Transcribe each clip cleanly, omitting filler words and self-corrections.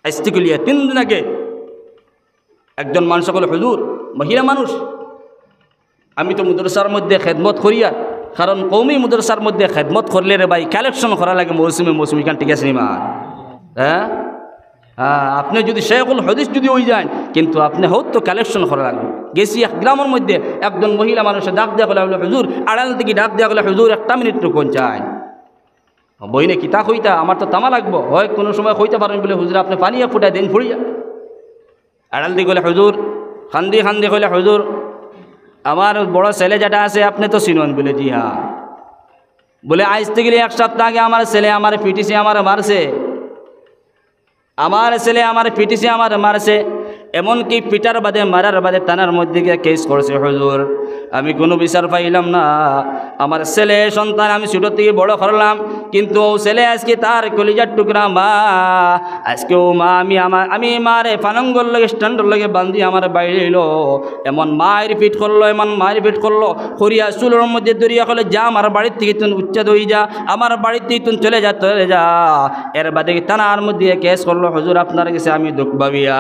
আজ থেকে 3 দিন আগে একজন মানুষ বলে, হুজুর, মহিলা মানুষ, আমি তো মাদ্রাসার মধ্যে খেদমত করিয়া, কারণ কৌমি মাদ্রাসার মধ্যে খেদমত করলে রে ভাই কালেকশন করা লাগে মৌসুমে কান, ঠিক আছে নিমা? হ্যাঁ, আপনি যদি শেখুল হাদিস যদি হয়ে যান, কিন্তু আপনি হোক তো কালেকশন করা লাগবে। গেছি এক গ্রামের মধ্যে, একজন মহিলা মানুষের ডাক দেওয়া হলে, হুজুর, আড়াল থেকে ডাক দেওয়া হলে, হুজুর 1 মিনিট কোন চাই, বইনে কিতা কইতা, আমার তো তামা লাগবো, হয় কোনো সময় কইতে পারেন বলে, হুজুর আপনি পানিয়া ফুটাই দেন ফুড়িয়া। আড়াল দিকে বলে, হুজুর, খান্দি কইলে, হুজুর আমার বড় ছেলে যেটা আছে আপনি তো চিনন বলে। জি হ্যাঁ। বলে আজ থেকে 1 সপ্তাহ আগে আমার ছেলে আমার পিটিসি আমার মারছে, আমার ছেলে আমার পিটিসি আমার মারছে, এমনকি পিটার বাদে মারার বাদে থানার মধ্যে গিয়ে কেস করছে। হুজুর আমি কোনো বিচার পাইলাম না, আমার ছেলে সন্তান আমি ছোট থেকে বড় করলাম, কিন্তু ও ছেলে আজকে তার কলিজার টুকরা মা, আজকে ও মা আমি মারে ফানঙ্গর লগে স্ট্যান্ডর লগে বান্ধি আমার বাইরে এলো, এমন মায়ের পিট করলো, এমন মায়ের পিট করলো, খরিয়া চুলোর মধ্যে দরিয়া করলে, যা আমার বাড়ির থেকে তুই উচ্ছেদ হয়ে যা, আমার বাড়ির থেকে তুই চলে যা। এর বাদে থানার মধ্যে কেস করলো। হুজুর আপনার কাছে আমি দুঃখ ভাবিয়া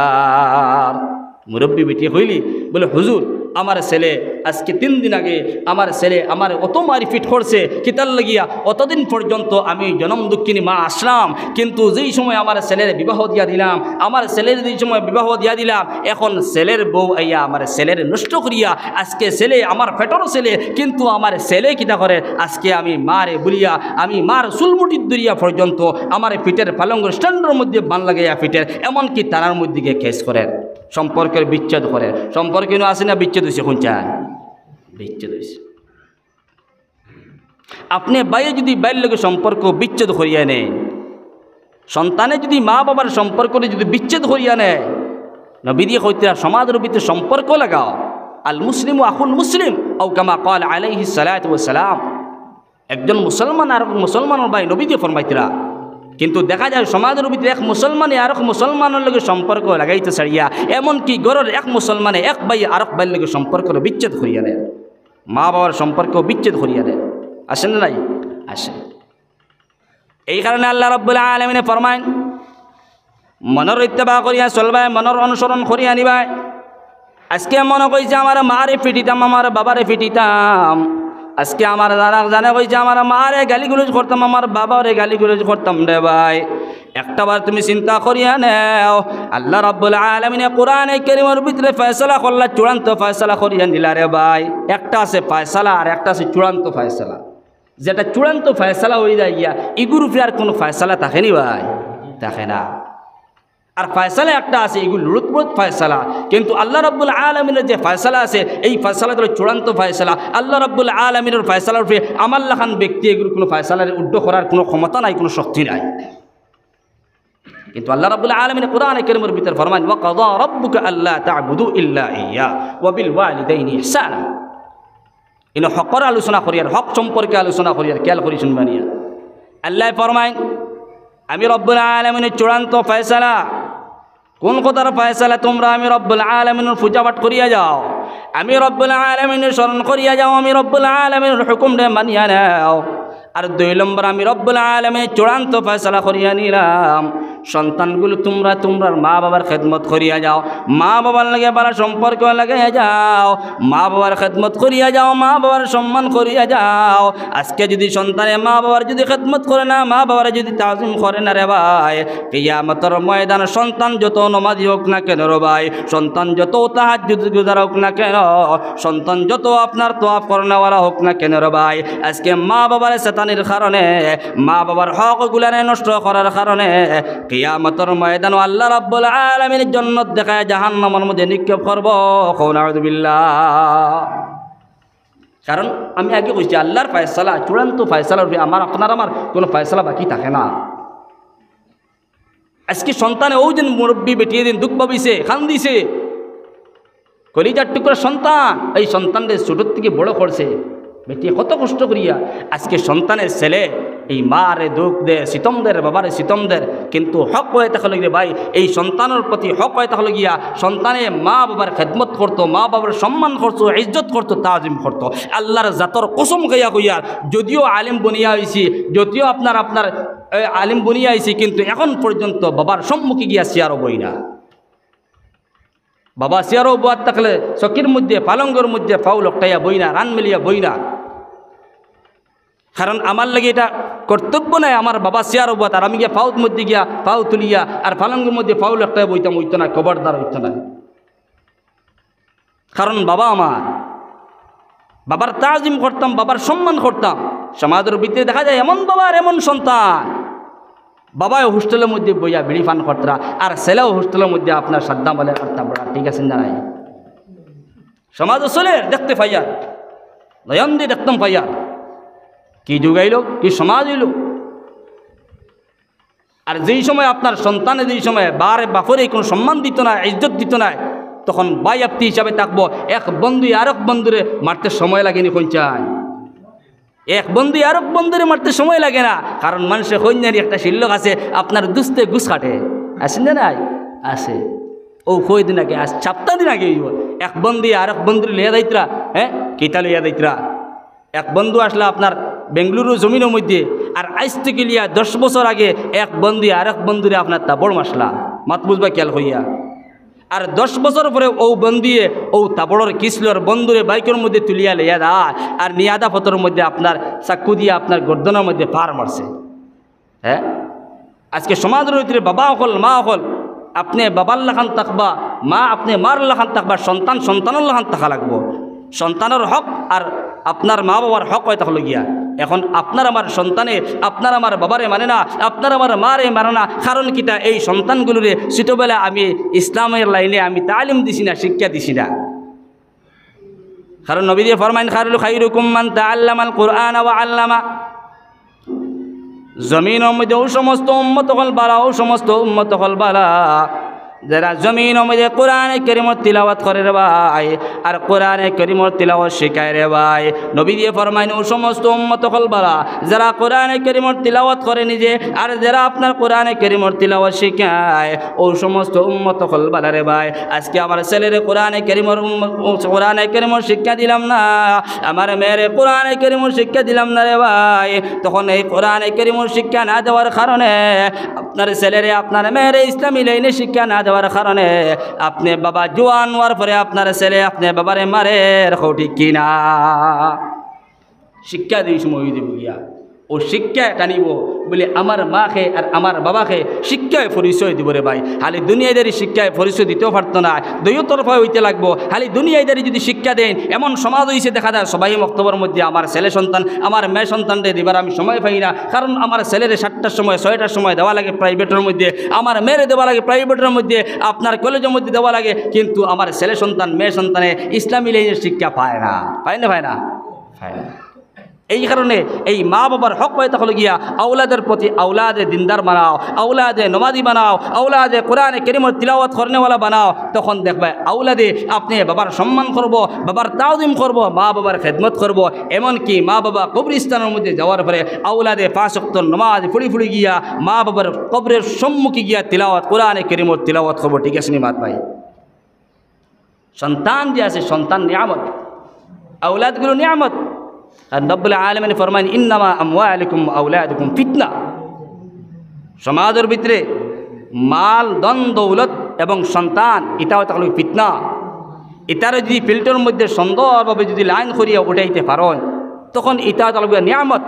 মুরব্বী বেটি হইলি, বলে হুজুর আমার ছেলে আজকে 3 দিন আগে আমার ছেলে আমার অত মারি ফিট করছে, কিতার লাগিয়া অতদিন পর্যন্ত আমি জনম দুঃখিনী মা আসলাম, কিন্তু যেই সময় আমার ছেলের বিবাহ দিয়া দিলাম, আমার ছেলের যেই সময় বিবাহ দিয়া দিলাম, এখন ছেলের বউ আইয়া আমার ছেলের নষ্ট করিয়া, আজকে ছেলে আমার পেটরও ছেলে, কিন্তু আমার ছেলে কিতা করে, আজকে আমি মারে বলিয়া আমি মার চুলমুটির দরিয়া পর্যন্ত আমার পিঠের পালঙ্গর স্ট্যান্ডের মধ্যে বান লাগাইয়া পিঠের, এমনকি তারার মধ্যে গিয়ে কেস করেন, সম্পর্কের বিচ্ছেদ করে। সম্পর্কে আছে না বিচ্ছেদ হয়েছে? কোন চান বিচ্ছেদ হয়েছে। আপনি বাইরে যদি বাইরের লোকের সম্পর্ক বিচ্ছেদ করিয়া নেন, সন্তানে যদি মা বাবার সম্পর্ক যদি বিচ্ছেদ করিয়া নেয়, নবী দিয়ে হইতে সমাজের ভিতরে সম্পর্ক লাগাও। আল মুসলিম আখুল মুসলিম আও কামা ক্বাল আলাইহিস সালাতু ওয়াস সালাম। একজন মুসলমান আর মুসলমানের ভাই, নবী দিয়ে ফরমাইতরা। কিন্তু দেখা যায় সমাজের ভিতরে এক মুসলমানে আর এক মুসলমানের লগে সম্পর্ক লাগাইতে ছাড়িয়া, এমনকি গড়ের এক মুসলমানে এক ভাই আর এক ভাইয়ের লগে সম্পর্ক বিচ্ছেদ করিয়া নেয়, মা বাবার সম্পর্ক বিচ্ছেদ করিয়া নেয়। আসেন না? নাই আসেন। এই কারণে আল্লাহ রাব্বুল আলামিন ফরমায়, মনের ইত্তেবা করিয়া চলবাই, মনের অনুসরণ করিয়া নিবাই। আজকে মনে কইছে আমার মারে ফিটিতাম, আমার বাবারে ফিটিতাম, আজকে আমার জানে কইছে আমার মারে গালিগুলোজ করতাম, আমার বাবারে গালিগুলোজ করতাম রে ভাই। একটাবার তুমি চিন্তা করিয়া নেও, আল্লাহ রাব্বুল আলামিন কোরআনে কারীমের ভিতরে ফয়সালা করলা, চূড়ান্ত ফয়সালা করিয়া নিলা রে ভাই। একটা আছে ফয়সালা আর একটা আছে চূড়ান্ত ফয়সালা। যেটা চূড়ান্ত ফয়সালা হয়ে যায় গিয়া, এগুর উপরে আর কোনো ফয়সালা থাকেনি ভাই, থাকে না। আর ফয়সালা একটা আছে, এগুলো লুটপুট ফয়সালা, কিন্তু আল্লাহ রাব্বুল আলামিনের যে ফয়সালা আছে, এই ফয়সালা হলো চূড়ান্ত ফয়সালা। আল্লাহ রাব্বুল আলামিনের ফয়সালার উপরে আমার লাখান ব্যক্তি এগুলো কোনো ফয়সালার উদ্ধ করার কোনো ক্ষমতা নাই, কোনো শক্তি নাই। কিন্তু আল্লাহ রাব্বুল আলামিন কোরআনে কারীমের ভিতরে ফরমান, ওয়া কাযা রাব্বুকা আল্লা তা'বুদু ইল্লা ইয়্যা ওয়া বিল ওয়ালিদাইনি ইহসানা। ইনো হকর আলোচনা করিয়ার, হক সম্পর্কে আলোচনা করিয়ার, খেয়াল করি শুনবানিয়া। আল্লাহ ফরমায়, আমি রব্বুল আলামিনের চূড়ান্ত ফয়সালা, কোন কথার ফয়সালা? তোমরা আমি রব্বুল আলামিনের পূজাপাঠ করিয়া যাও, আমি রব্বুল আলামিনের স্মরণ করিয়া যাও, আমি রব্বুল আলামিনের হুকুম রে মানিয়া নাও। আর 2 নম্বর, আমি রব্বুল আলামিনের চূড়ান্ত ফয়সালা করিয়া নিলাম, সন্তানগুলো তোমরা তোমরার মা বাবার খেদমত করিয়া যাও, মা বাবার লাগে ভালো সম্পর্ক লাগাইয়া যাও, মা বাবার খেদমত করিয়া যাও, মা বাবার সম্মান করিয়া যাও। আজকে যদি সন্তানে মা বাবার যদি খেদমত করে না, মা বাবার যদি তাজিম করে না রে ভাই, কিয়ামতের ময়দান সন্তান যত নামাজি হোক না কেন রে ভাই, সন্তান যত তাহাজ্জুদ গুজার হোক না কেন, সন্তান যত আপনার তোয়াফ করনেওয়ালা হোক না কেন রে ভাই, আজকে মা বাবার শয়তানের কারণে, মা বাবার হকগুলানে নষ্ট করার কারণে কিয়ামতের ময়দান আল্লাহ রাব্বুল আলামিন জান্নাত দেখায় জাহান্নামের মধ্যে নিক্ষেপ করব। নাউযু বিল্লাহ। কারণ আমি আগে কইছি, আল্লাহর ফয়সালা চূড়ান্ত ফয়সালার উপরে আপনার আমার কোনো ফয়সালা বাকি থাকে না। আজকে সন্তানে ওই দিন মুরব্বী বেটিয়ে দিন দুঃখ পাবিছে, খান দিছে, কলিজার টুকরা সন্তান, এই সন্তানদের ছোটোর থেকে বড় করছে, বেটি কত কষ্ট করিয়া। আজকে সন্তানের ছেলে এই মারে দুঃখ দে, সিতমদের, বাবারে সিতমদের, কিন্তু হক হয়ে থাকলে গিয়ে ভাই, এই সন্তানের প্রতি হক হয়ে থাকলে গিয়া সন্তানে মা বাবার খেদমত করতো, মা বাবার সম্মান করতো, ইজ্জত করতো, তাজিম করতো। আল্লাহর জাতর কসম খাইয়া কইয়ার, যদিও আলেম বনিয়া হয়েছি, যদিও আপনার আলিম বনিয়া আইছি, কিন্তু এখন পর্যন্ত বাবার সম্মুখে গিয়া চেয়ারও বই না। বাবা চেয়ারও বোয়ার থাকলে চকির মধ্যে পালঙ্গর মধ্যে পাও লকটাইয়া বই না, রান মিলিয়া বই না। কারণ আমার লাগে এটা কর্তব্য নাই, আমার বাবা চেয়ারও বোয়াত আর আমি গিয়া পাউর মধ্যে গিয়া পাও তুলিয়া আর পালঙ্গের মধ্যে পাও লকটাইয়া বইতাম, হইতো না, খবরদার হইতো না। কারণ বাবা আমার, বাবার তাজিম করতাম, বাবার সম্মান করতাম। সমাজের ভিতরে দেখা যায় এমন বাবার এমন সন্তান, বাবাও হোস্টেলের মধ্যে বইয়া বিড়ি পান করতরা আর ছেলেও হোস্টেলের মধ্যে আপনার সাদ্দাম বলে করতাম। ঠিক আছে না? নাই সমাজ চলে দেখতে পাইয়া, নয়ন দিয়ে দেখতাম পাইয়া। কি যুগ আইল, কি সমাজ হইল। আর যেই সময় আপনার সন্তানে যেই সময় বাপরে কোনো সম্মান দিত না, ইজ্জত দিত না, তখন বাই আপতি হিসাবে থাকবো। এক বন্ধু আরেক বন্ধুরে মারতে সময় লাগেনি কইচায়, এক বন্ধু আরেক বন্ধুরে মারতে সময় লাগে না। কারণ মানুষের কইনারি একটা শিল্লক আছে, আপনার দুস্তে গুছ কাটে, আসেন না? নাই আছে। ও কই দিন আগে, আজ 7 দিন আগে এক বন্ধু আরেক বন্ধুরে লিয়া যাইতরা। হ্যাঁ, কিতা লিয়া যাইতরা? এক বন্ধু আসলে আপনার বেঙ্গলুরু জমিনের মধ্যে, আর আজ থেকে লিয়া 10 বছর আগে এক বন্ধু আরেক বন্ধুরে আপনার তাবড় মাসলা, মাত বুঝবা খেয়াল হইয়া। আর 10 বছর পরে ও বন্দিয়ে ও তাবড়র কিসলোর বন্ধুরে বাইকের মধ্যে তুলিয়া লিয়া দা, আর নিয়াদা পথরের মধ্যে আপনার চাকু দিয়ে আপনার গর্দনের মধ্যে পার মারছে। হ্যাঁ, আজকে সমাজের ভিতরে বাবা হল, মা হল, আপনি বাবার লাখান থাকবা, মা আপনি মার লাখান থাকবা, সন্তান সন্তানের লাখান থাকা লাগবো। সন্তানের হক আর আপনার মা বাবার হক হয় তাহলে গিয়া। এখন আপনার আমার সন্তানে আপনার আমার বাবারে মানে না, আপনার আমার মারে মানে না। কারণ কিটা, এই সন্তানগুলোরে ছোটোবেলা আমি ইসলামের লাইনে আমি তালিম দিছি না, শিক্ষা দিছি না। কারণ নবী দিয়ে ফরমাইন খায়রুকুম মান তাআল্লামাল কুরআন ওয়া আল্লামা। জমিনের মধ্যে ও সমস্ত উম্মত হল বালা, ও সমস্ত উম্মত হল বালা যারা জমিনের মধ্যে কোরআনে কারীমের তিলাওয়াত করে রে ভাই, আর কোরআনে কারীমের তিলাওয়াত শেখায় রে ভাই। নবী দিয়ে ফরমাইন ও সমস্ত উম্মত হল বালা যারা কোরআনে কারীমের তিলাওয়াত করে নিজে, আর যারা আপনার কোরআনে কারীমের তিলাওয়াত শেখায়, ও সমস্ত উম্মত হল বালা রে ভাই। আজকে আমার ছেলেরে কোরআনে কারীমের শিক্ষা দিলাম না, আমার মেয়েরে কোরআনে কারীমের শিক্ষা দিলাম না রে ভাই, তখন এই কোরআনে কারীমের শিক্ষা না দেওয়ার কারণে আপনার ছেলেরে আপনার মেয়েরে ইসলামী লাইনে শিক্ষা না দেওয়ার কারণে আপনি বাবা জোয়ান হওয়ার পরে আপনার ছেলে আপনি বাবারে মারে, ঠিক কিনা? শিক্ষা দিই সময় দিব গিয়া, ও শিক্ষা টানিব বলে আমার মাকে আর আমার বাবাকে শিক্ষায় পরিচয় দিব রে ভাই। খালি দুনিয়াদারি শিক্ষায় পরিচয় দিতেও পারতো না, দুই তরফায় হইতে লাগবো। খালি দুনিয়াদারি যদি শিক্ষা দেন, এমন সমাজ হয়েছে দেখা যায় সবাই বক্তব্যের মধ্যে আমার ছেলে সন্তান আমার মেয়ে সন্তানরে দিবার আমি সময় পাই না। কারণ আমার ছেলের 7টার সময় 6টার সময় দেওয়া লাগে প্রাইভেটের মধ্যে, আমার মেয়েরে দেওয়া লাগে প্রাইভেটের মধ্যে, আপনার কলেজের মধ্যে দেওয়া লাগে, কিন্তু আমার ছেলে সন্তান মেয়ে সন্তানে ইসলামী লাইনের শিক্ষা পায় না, পায় না, পায় না, পায় না। এই কারণে এই মা বাবার হক হয় তাহলে গিয়া আওলাদের প্রতি আওলাদে দিনদার বানাও, আওলাদে নমাজি বানাও, আওলাদে কোরআনে কারীমের তিলাওয়াত করনেওয়ালা বানাও। তখন দেখবে আওলাদে আপনি বাবার সম্মান করব, বাবার তাওজিম করব, মা বাবার খেদমত করব। এমনকি মা বাবা কবরস্থানের মধ্যে যাওয়ার পরে আওলাদে 5 ওয়াক্ত নামাজ ফুড়ি গিয়া মা বাবার কবরের সম্মুখে গিয়া তিলাওয়াত কোরআনে কারীমের তিলাওয়াত করব। ঠিক আছে নি মাত ভাই? সন্তান যে আছে সন্তান নিয়ামত, আওলাদগুলো নিয়ামত। আর রব্বুল আলামিন ফরমান ইন্নামা আমওয়ালুকুম আওলাদুকুম ফিতনা। সমাজের ভিতরে মাল ধন দৌলত এবং সন্তান এটাও তাহলে ফিতনা। এটারে যদি ফিল্টারের মধ্যে সুন্দরভাবে যদি লাইন করিয়া উঠাইতে পারেন তখন এটা তাহলে নিয়ামত।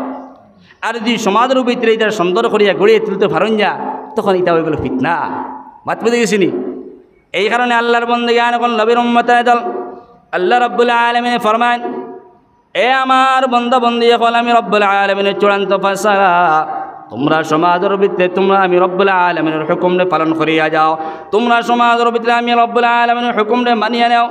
আর যদি সমাজের ভিতরে এটা সুন্দর করিয়া গড়িয়ে তুলতে পারেন যা, তখন এটা হয়ে গেল ফিতনা। মাত বুঝে গেছিনি? এই কারণে আল্লাহর বন্দেগান এখন নবীর উম্মতের দল আল্লাহ রব্বুল আলামিন ফরমান, এ আমার বান্দা বান্দি এখন আমি রব্বুল আলামিনের চূড়ান্ত ফয়সালা, তোমরা সমাজের ভিতরে তোমরা আমি রব্বুল আলামিনের হুকুমে পালন করিয়া যাও। তোমরা সমাজের ভিতরে আমি রব্বুল আলামিনের হুকুমে মানিয়ে নাও।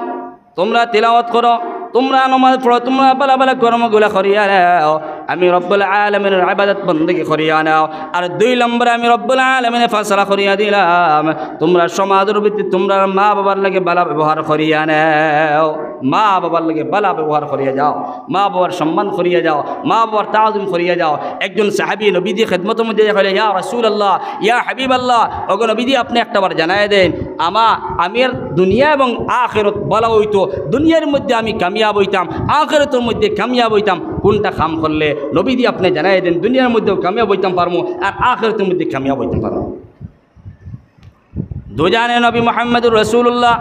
তোমরা তিলাওয়াত করো, তোমরা নামাজ পড়ো, তোমরা ভালো ভালো কর্মগুলো করিয়া নাও। আমি রব্বুল আলামিনের ইবাদত বندگی করিয়া নাও। আর 2 নম্বরে আমি রব্বুল আলামিনের ফয়সালা করিয়া দিলাম, তোমরা সমাজের ভিতরে তোমরা মা বাবার লাগে ভালো ব্যবহার করিয়া নাও। মা বাবার লাগে ভালো ব্যবহার করিয়া যাও, মা বাবার সম্মান করিয়া যাও, মা বাবার তাআজিম করিয়া যাও। একজন সাহাবী নবীজি খেদমতের মধ্যে কইলেন, ইয়া রাসূলুল্লাহ, ইয়া হাবিবাল্লাহ, ওগো নবীজি আপনি একটাবার জানায় দেন আমির দুনিয়া এবং আখিরাত ভালো হইতো, দুনিয়ার মধ্যে আমি কামিয়াব হইতাম, আখিরাতের মধ্যে কামিয়াব হইতাম, কোনটা কাম করলে নবী দিয়ে আপনি জানাই দেন দুনিয়ার মধ্যেও কামিয়াব হইতাম পারবো আর আখিরাতের মধ্যে কামিয়াব হইতাম পারবো। দুজানে নবী মুহাম্মদুর রাসূলুল্লাহ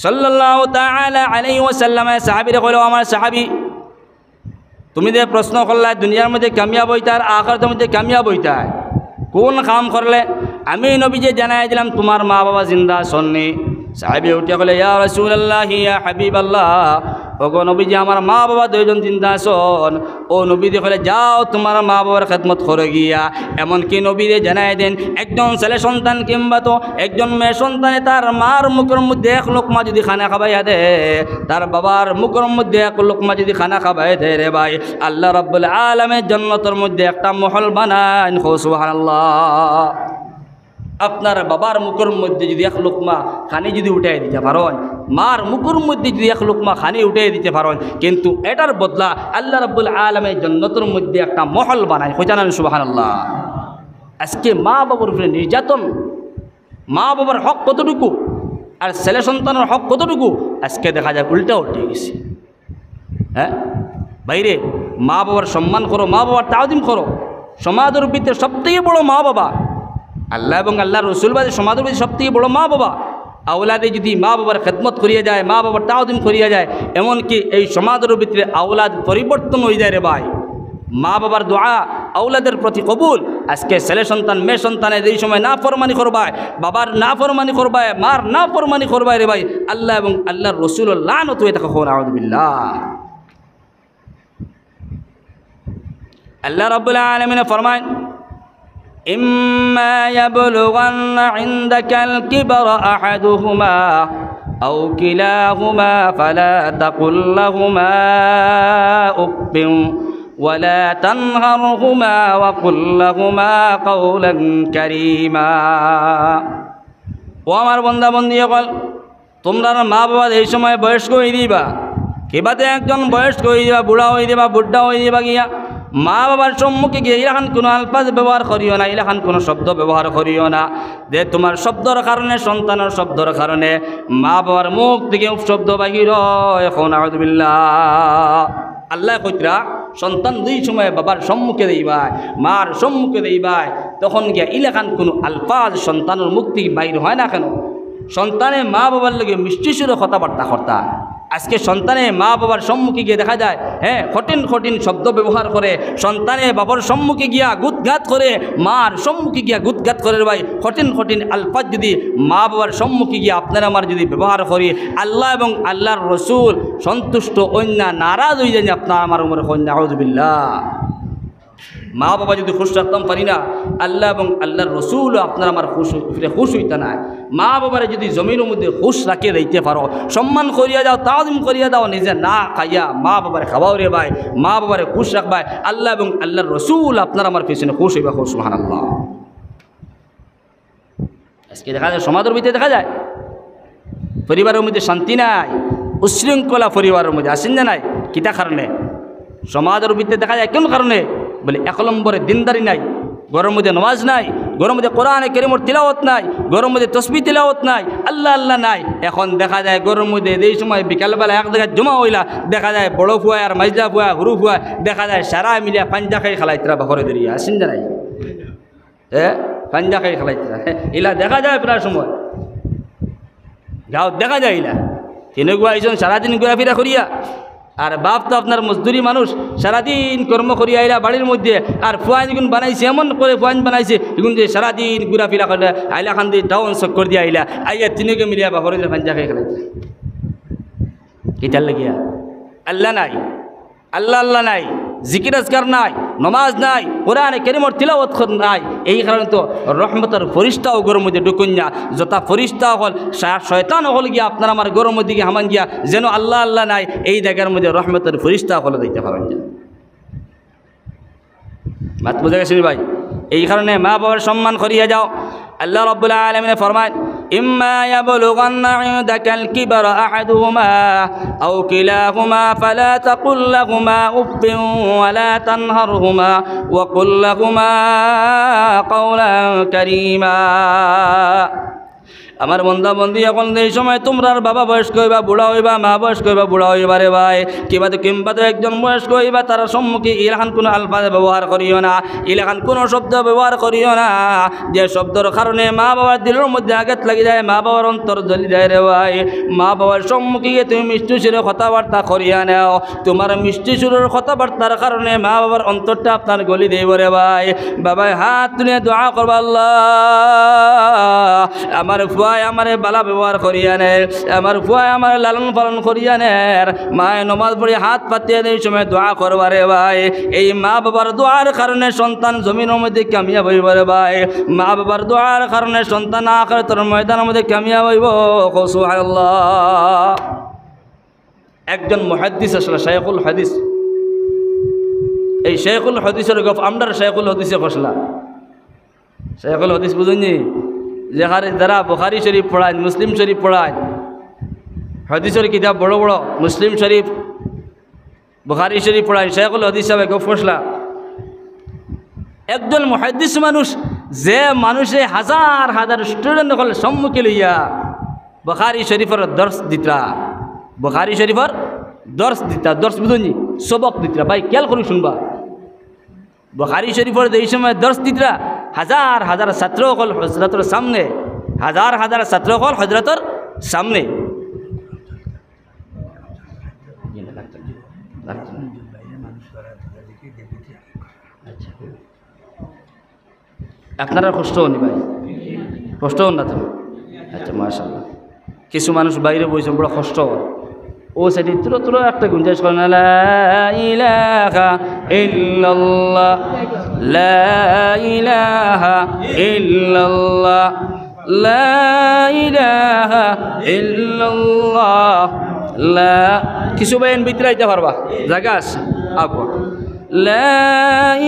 সাল্লাল্লাহু তাআলা আলাইহি ওয়াসাল্লামে সাহাবীরা কইলো, আমার সাহাবী তুমি যে প্রশ্ন করলা দুনিয়ার মধ্যে কামিয়াব হইতা আর আখিরাতের মধ্যে কামিয়াব হইতা কোন কাম করলে, আমি নবী যে জানাই দিলাম তোমার মা বাবা জিন্দা সন্নি। সাহাবী উঠে বলে, ইয়া রাসূলুল্লাহ ইয়া হাবিবাল্লাহ, ওগো নবীজি আমার মা বাবা দুইজন জিন্দা আছেন। ও নবী দেখলে যাও তোমার মা বাবার খেদমত করে গিয়া। এমনকি নবীরে জানাই দেন একজন ছেলে সন্তান কিংবা তো একজন মেয়ে সন্তানে তার মার মুখের মধ্যে এক লোকমা যদি খানা খাবাইয়া দে, তার বাবার মুখের মধ্যে এক লোকমা যদি খানা খাবাই দেয় রে ভাই, আল্লাহ রাব্বুল আলামিন জান্নাতের মধ্যে একটা মহল বানান। সুবহানাল্লাহ। আপনার বাবার মুখের মধ্যে যদি এক লোকমা খানি যদি উঠাই দিতে পারেন, মার মুখের মধ্যে যদি এক লোকমা খানি উঠাই দিতে পারেন, কিন্তু এটার বদলা আল্লাহ রাব্বুল আলামিন জান্নাতের মধ্যে একটা মহল বানায়। কইতানেন সুবহানাল্লাহ। আজকে মা বাবার উপরে নির্যাতন, মা বাবার হক কতটুকু আর ছেলে সন্তানের হক কতটুকু আজকে দেখা যায় উল্টা উল্টে গেছে। হ্যাঁ বাইরে মা বাবার সম্মান করো, মা বাবার তাওদিম করো। সমাজের ভিতরে সবথেকে বড় মা বাবা, আল্লাহ এবং আল্লাহর রাসূল বাদে সমাজের ভিতরে সবথেকে বড় মা বাবা। আওলাদে যদি মা বাবার খেদমত করিয়া যায়, মা বাবার তাওদিম করিয়া যায়, এমনকি এই সমাজের ভিতরে আওলাদ পরিবর্তন হয়ে যায় রে ভাই। মা বাবার দোয়া আওলাদের প্রতি কবুল। আজকে ছেলে সন্তান মেয়ে সন্তানের এই সময় না ফরমানি করবায়, বাবার না ফরমানি করবায়, মার না ফরমানি করবায় রে ভাই, আল্লাহ এবং আল্লাহর রাসূলের লানত হয়ে থাকে। আউযু বিল্লাহ। আল্লাহ রাব্বুল আলামিন ফরমান, إما يبلغن عندك الكبر أحدهما أو كلاهما فلا تقل لهما أف ولا تنهرهما وقل لهما قولا كريما। ও আমার বন্দা বন্দী সকল, তোমরা মা বাবা এই সময় বয়স্ক হয়ে দিবা, কিবাতে একজন বয়স্ক হয়ে দিবা, বুড়া হয়ে দিবা, বুড্ডা হয়ে দিবা গিয়া মা বাবার সম্মুখে গিয়ে ইলাখান কোনো আলফাজ ব্যবহার করিও না, ইলাখান কোনো শব্দ ব্যবহার করিও না। যে তোমার শব্দর কারণে, সন্তানের শব্দর কারণে মা বাবার মুখ থেকে শব্দ বাহির হয়। এখন আউযু বিল্লাহ। আল্লাহ কইতরা সন্তান দুই সময় বাবার সম্মুখে দেইবাই, মার সম্মুখে দেইবাই, তখন গিয়া ইলাখান কোনো আলফাজ সন্তানের মুখ থেকে বাইর হয় না কেন? সন্তানে মা বাবার লগে মিষ্টি সুরে কথাবার্তা কর্তা। আজকে সন্তানে মা বাবার সম্মুখে গিয়ে দেখা যায় কঠিন কঠিন শব্দ ব্যবহার করে, সন্তানে বাবার সম্মুখে গিয়া গুতগাত করে, মার সম্মুখে গিয়া গুতগাত করে। ভাই কঠিন কঠিন আলফাজ যদি মা বাবার সম্মুখে গিয়ে আপনার আমার যদি ব্যবহার করি, আল্লাহ এবং আল্লাহর রাসূল সন্তুষ্ট অন্য নারাজ হয়ে যায় আপনার আমার উমরে কন্যা। আউযু বিল্লাহ। মা বাবা যদি খুশ রাখতাম পারি না, আল্লাহ এবং আল্লাহর রাসূল আপনার আমার খুশ হইতা না। মা বাবারে যদি জমিনের মধ্যে খুশ রাখিয়ে দিতে পারো, সম্মান করিয়া যাও, তাওদিম করিয়া দাও, নিজে না খাইয়া মা বাবারে খাওয়াও রে ভাই, মা বাবারে খুশ রাখবাই, আল্লাহ এবং আল্লাহর রাসূল আপনার আমার পিছনে খুশ হইবা। খুশ সুবহানাল্লাহ। আজকে দেখা যায় সমাজের ভিতরে দেখা যায় পরিবারের মধ্যে শান্তি নাই, উশৃঙ্খলা পরিবারের মধ্যে আসেন না নাই। কিতা কারণে? সমাজের ভিতরে দেখা যায় কোন কারণে? বলে এক নম্বরে দিনদারি নাই, ঘরের মধ্যে নামাজ নাই, ঘরের মধ্যে কোরআনে কারীমের তিলাওয়াত নাই, ঘরের মধ্যে তাসবিহ তিলাওয়াত নাই, আল্লাহ আল্লাহ নাই। এখন দেখা যায় ঘরের মধ্যে এই সময় বিকালবেলা এক জায়গায় জমা হইলা, দেখা যায় বড় ফুয়া আর মাইজা ফুয়া হুরু ফুয়া দেখা যায় সারা মিলিয়া পাঞ্জা খাই খেলাইতরা বাহরে দেরিয়া আসেন না নাই। পাঞ্জা খাই খেলাইতরা ইলা দেখা যায় প্রায় সময় গাঁৱত দেখা যায়। ইলা তেনেকুৱা এইজন সারাদিন ঘোরাফেরা করিয়া, আর বাপ তো আপনার মজদুরি মানুষ, সারাদিন কর্ম করিয়া আইলা বাড়ির মধ্যে, আর ফুয়াইন এগুন বানাইছে এমন করে ফুয়াইন বানাইছে এগুন যে সারাদিন ঘোরাফেরা করে আইলা খান দিয়ে টাউন চক্কর দিয়ে আইলা আইয়া তিনকে মিলিয়া বাপরে পাঞ্জা খাই খেলাইছে। এটার লাগিয়া আল্লাহ নাই, আল্লাহ আল্লাহ নাই, জিকির আজকার নাই, নমাজ নাই, কোরআনে কারীমের তিলাওয়াত নাই। এই কারণে তো রহমতের ফরিস্তাও গরম মধ্যে ঢুকুন না। যথা ফরিস্তা হল শয়তান হল গিয়া আপনার আমার গরম মধ্যে গিয়ে হামান গিয়া যেন আল্লাহ আল্লাহ নাই, এই জায়গার মধ্যে রহমতের ফরিস্তা হলে দিতে পারেন না। মাত বুঝে গেছেন ভাই? এই কারণে মা বাবার সম্মান করিয়া যাও। আল্লাহ রাব্বুল আলামিন ফরমান, إما يبلغن عندك الكبر أحدهما أو كلاهما فلا تقل لهما أف ولا تنهرهما وقل لهما قولا كريما। আমার বন্ধা বন্ধি এখন এই সময় তোমরার বাবা বয়স্ক হইবা বুড়া হইবা, মা বয়স্ক হইবা বুড়া হইবা রে ভাই, কিংবা তো একজন বয়স্ক হইবা, তার সম্মুখে ইলাখান কোনো আলফাজ ব্যবহার করিও না, ইলাখান কোনো শব্দ ব্যবহার করিও না যে শব্দের কারণে মা বাবার দিলের মধ্যে আঘাত লাগি যায়, মা বাবার অন্তর জ্বলি যায় রে ভাই। মা বাবার সম্মুখে গিয়ে তুমি মিষ্টি সুরে কথাবার্তা করিয়া নাও, তোমার মিষ্টি সুরের কথাবার্তার কারণে মা বাবার অন্তরটা আপনার গলি দেব রে ভাই। বাবাই হাত তুলে দোয়া করবা, আল্লাহ আমার ফুয়ায় আমারে বালা ব্যবহার করিয়া নে, আমার ফুয়ায় আমার লালন পালন করিয়া নে। মায়ে নমাজ পড়ে হাত পাতিয়ে এই সময় দোয়া করবারে ভাই। এই মা বাবার দোয়ার কারণে সন্তান জমিনের মধ্যে কামিয়াব হইব রে ভাই, মা বাবার দোয়ার কারণে সন্তান আখিরাতের ময়দানের মধ্যে কামিয়াব হইব। সুবহানাল্লাহ। একজন মুহাদ্দিস আসলে শাইখুল হাদিস, এই শাইখুল হাদিসের গপ আমরা শাইখুল হাদিসে ফসলা। শাইখুল হাদিস বুঝুননি, যেখানে যারা বুখারী শরীফ পড়ায়, মুসলিম শরীফ পড়ায়, হাদিসের কিতাব বড় বড় মুসলিম শরীফ বুখারী শরীফ পড়ায়, শাইখুল হাদিস সাহেব গপ ফসলা। একজন মুহাদ্দিস মানুষ, যে মানুষে হাজার হাজার স্টুডেন্ট হল সম্মুখে লইয়া বুখারী শরীফের দর্শ দিতা, বুখারী শরীফের দর্শ দিতা, দর্শ বুঝুননি সবক দিতা। ভাই খেয়াল করে শুনবা, বুখারী শরীফের এই সময় দর্শ দিতা, হাজার হাজার ছাত্র হল হজরতের সামনে, হাজার হাজার ছাত্র হল হজরতের সামনে। আপনারা কষ্ট হন ভাই, কষ্ট হন না তো? আচ্ছা মাশাআল্লাহ। কিছু মানুষ বাইরে বসে বড় কষ্ট হয়, ও সেটি তুলো তুলো একটা গুঞ্জাইশ করে না, লা ইলাহা ইল্লাল্লাহ, লা ইলাহা ইল্লাল্লাহ, লা ইলাহা ইল্লাল্লাহ, লা কিছু বাইন ভিতরে আইতে পারবা জায়গা আছে আপা, লা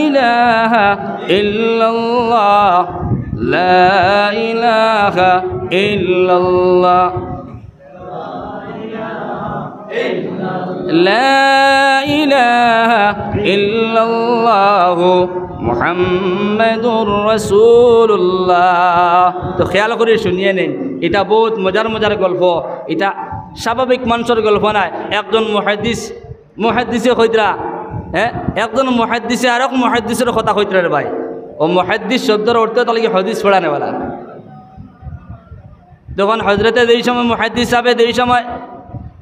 ইলাহা ইল্লাল্লাহ, লা ইলাহা ইল্লাল্লাহ, লা ইলাহা ইল্লাল্লাহ মুহাম্মাদুর রাসূলুল্লাহ। তো খেয়াল করে শুনিয়ে নেন, এটা বহুত মজার মজার গল্প, এটা স্বাভাবিক মানুষের গল্প নয়। একজন মুহাদ্দিসে কইতরা, হ্যাঁ, একজন মুহাদ্দিসে আর এক মুহাদ্দিসের কথা কইতরা রে ভাই। ও মুহাদ্দিস শব্দের অর্থ তাহলে কি হাদিস পড়ানেওয়ালা। যখন হজরতে এই সময় মুহাদ্দিস সাহেব এই সময়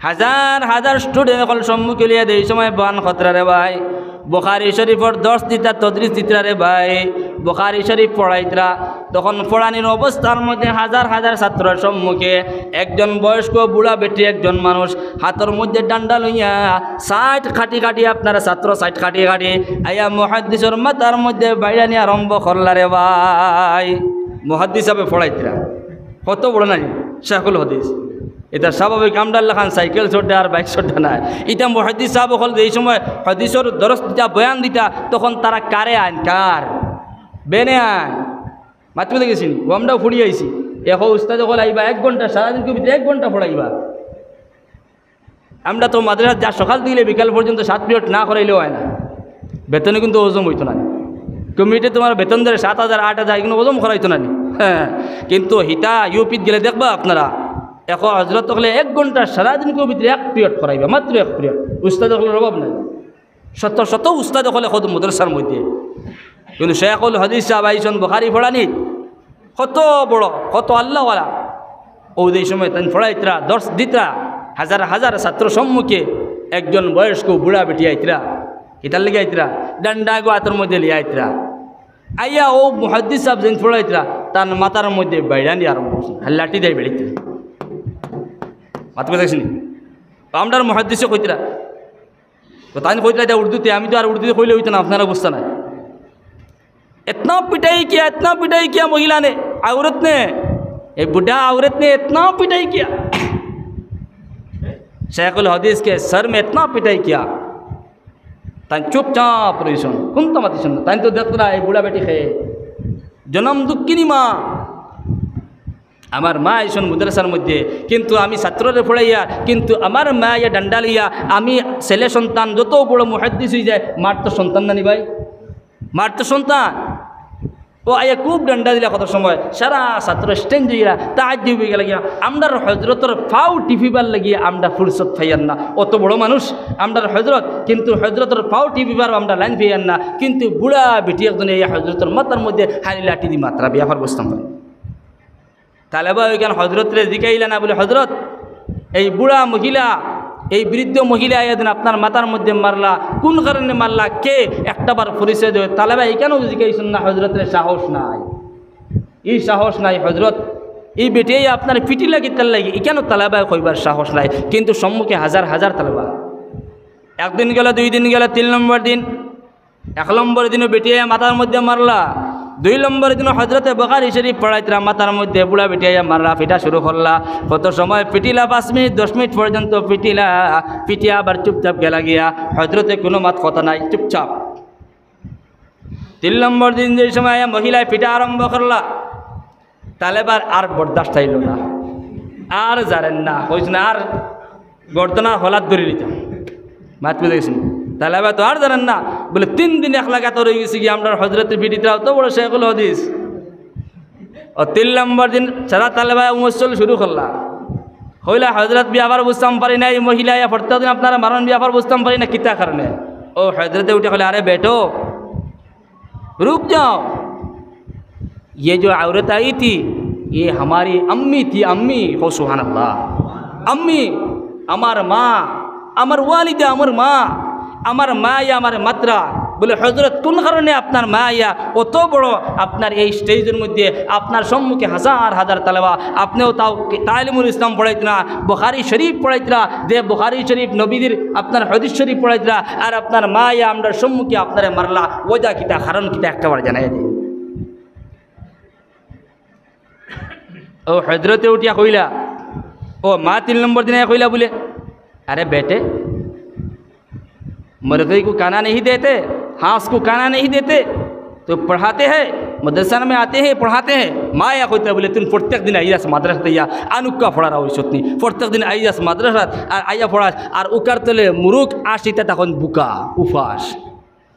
হাজার হাজার স্টুডেন্ট এখন সম্মুখে লিয়ে এই সময় বান খতরা রে ভাই, বুখারী শরীফের দর্শ দিতা, তদরিস দিতরা রে ভাই, বুখারী শরীফ পড়াইতরা। তখন পড়ানির অবস্থার মধ্যে হাজার হাজার ছাত্রের সম্মুখে একজন বয়স্ক বুড়া বেটি, একজন মানুষ হাতের মধ্যে ডান্ডা লইয়া সাইট খাটি খাটি, আপনারা ছাত্র সাইট খাটি খাটি আইয়া মুহাদ্দিসের মাথার মধ্যে বাইরা নিয়ে আরম্ভ করলা রে ভাই। মুহাদ্দিস সাহেব পড়াইতরা, কত বড় নাই শাইখুল হাদিস। এটা স্বাভাবিক, আমরা খান সাইকেল ছোটে আর বাইক ছোটে না। এটা মুহাদ্দিস সাহেব হল এই সময় হাদিসের দরস দিতা, বয়ান দিতা, তখন তারা কারে আইন, কার বেনে আইন মাতৃ দেখেছি, আমরাও ফুড়ি আইছি। এখন উস্তাদ হল আইবা 1 ঘন্টা, সারাদিন ভিতরে 1 ঘন্টা পড়াইবা। আমরা তো মাদ্রাসা যা সকাল থেকে বিকাল পর্যন্ত 7 পিরিয়ড না করাইলেও হয় না, বেতনে কিন্তু ওজম হইতো না। কমিটি তোমার বেতন ধরে 7,000 8,000 এগুলো ওজম করাইতো না। হ্যাঁ, কিন্তু হিতা ইউপিত গেলে দেখবা আপনারা এখন হজরত হলে 1 ঘন্টা সারাদিন ভিতরে 1 পিরিয়ড করাইবা, মাত্র 1 পিরিয়ড। উস্তাদ হলের অভাব নাই, শত শত উস্তাদ হলে কত মাদ্রাসার মধ্যে। কিন্তু শাইখুল হাদিস সাহেব আইসন বুখারী পড়ানি, কত বড় কত আল্লাহওয়ালা। ও এই সময় তাই পড়াইতরা, দর্শ দিতরা, হাজার হাজার ছাত্র সম্মুখে একজন বয়স্ক বুড়া বেটি আইতরা, কিতার লেগে আইতরা, ডান্ডা গো হাতের মধ্যে লিয়ে আইতরা। আইয়া ও মুহাদ্দিস সাহেব যেন পড়াইতরা, তার মাথার মধ্যে বাইরা নিয়ে আরম্ভ করছে, লাঠি দেয় বেড়িতে। মাত কথা শুনি আমরা মুহাদ্দিসে কইতরা, তাই কইতরা এটা উর্দুতে, আমি তো আর উর্দুতে কইলে হইতো না, আপনারা বুঝতে না। इतना पिटाई किया महिला ने, औरत ने, एक बुढ़ा औरत ने इतना पिटाई किया, शाइखुल हदीस के सर में इतना पिटाई किया। तान चुपचाप रही सुन, कौन तो मत सुन, तान तो देख रहा है बुढ़ा बेटी है जन्म दुखिनी माँ, আমার মা আইসন মাদ্রাসার মধ্যে, কিন্তু আমি ছাত্ররে পড়াইয়া, কিন্তু আমার মা ইয়া ডান্ডা লইয়া, আমি ছেলে সন্তান যত বড় মুহাদ্দিস হয়ে যায়, মার তো সন্তান নানি ভাই, মার তো সন্তান। ও আয়া খুব ডান্ডা দিলা কত সময় সারা ছাত্র স্ট্যান্ড হইয়া তাহাজ্জুদ হয়ে লাগিয়া আমরার হজরতর ফাও টিপিবার লাগিয়া আমরা ফুরসত পাইয়ান না। অত বড় মানুষ আমরার হজরত, কিন্তু হজরতর ফাও টিপিবার আমরা লাইন পাইয়ান না। কিন্তু বুড়া বেটি একজন এই হজরতর মাথার মধ্যে হানি লাঠি দি মাত্রা বিয়াফার বসতাম পারে। তালেবা ওইখান হজরতরে জিকাইলা না বলে, হজরত এই বুড়া মহিলা, এই বৃদ্ধ মহিলা এদিন আপনার মাথার মধ্যে মারলা, কোন কারণে মারলা, কে একটাবার পরিচয় দেয়। তালেবা এইখানেও জিকাইছেন না, হজরতের সাহস নাই, এই সাহস নাই হজরত, এই বেটে আপনার পিটি লাগি তার লাগি এখানেও তালেবায় কইবার সাহস নাই। কিন্তু সম্মুখে হাজার হাজার তালেবা। একদিন গেল, 2 দিন গেল, 3 নম্বর দিন, 1 নম্বর দিনও বেটিয়ে মাথার মধ্যে মারলা, 2 নম্বর দিন হজরতে বুখারী শরীফ পড়াইতরা, মাথার মধ্যে বুড়া পিটিয়া মারলা, পিটা শুরু করলা। কত সময় পিটিলা, 5 মিনিট 10 মিনিট পর্যন্ত পিটিলা, পিটিয়া আবার চুপচাপ গেলা গিয়া, হজরতে কোনো মাত কথা নাই, চুপচাপ। 3 নম্বর দিন যে সময় মহিলায় পিটা আরম্ভ করলা, তালেবার আর বরদাস্ত হইল না, আর জানেন না, হয়েছে আর গর্দনা হলাত ধরে নিতাম, মাত বুঝে গেছেন। তালেবা তো আর জানেন না, বলে 3 দিন এক লাগাতার হয়ে গেছে কি আমরা হজরতের পিটিটা তো বড় শেখুল হদিস। ও 3 নম্বর দিন সারা তালেবা মুসল শুরু করলা, হইলা হজরত বিয়াবার বুঝতাম পারি না, এই মহিলা প্রত্যেক দিন আপনারা মারণ বিয়াবার বুঝতাম পারি না, কিতা কারণে। ও হজরতে উঠে কলে, আরে বেটো रुक जाओ, ये जो औरत आई थी ये हमारी अम्मी थी, अम्मी हो सुभान अल्लाह, अम्मी আমার মা, আমার ওয়ালিদা, আমার মা ইয়া আমার মাত্রা। বলে হজরত কোন কারণে আপনার মা ইয়া অত বড় আপনার এই স্টেজের মধ্যে আপনার সম্মুখে হাজার হাজার তালেবা, আপনিও তাও তালিমুল ইসলাম পড়াইতরা, বুখারী শরীফ পড়াইতরা, যে বুখারী শরীফ নবীদের আপনার হাদিস শরীফ পড়াইতরা, আর আপনার মা ইয়া আমরা সম্মুখে আপনারে মারলা, ওজা কিতা কারণ কিতা একটাবার জানাই দিই। ও হজরতে উঠিয়া কইলা, ও মা 3 নম্বর দিনে কইला बोले, अरे बेटे मुर्गी को खाना नहीं देते, हाँस को खाना नहीं देते, तो पढ़ाते हैं, मदरसा में आते हैं, पढ़ाते हैं। माँ या कोई बोले तुम प्रत्येक दिन आइयास माद्रासा या अनुका पढ़ा रहा सतनी, प्रत्येक दिन आइयास माद्रासा और आइया पढ़ा और उकार तले मुरुख आसिते तक बुका उफास।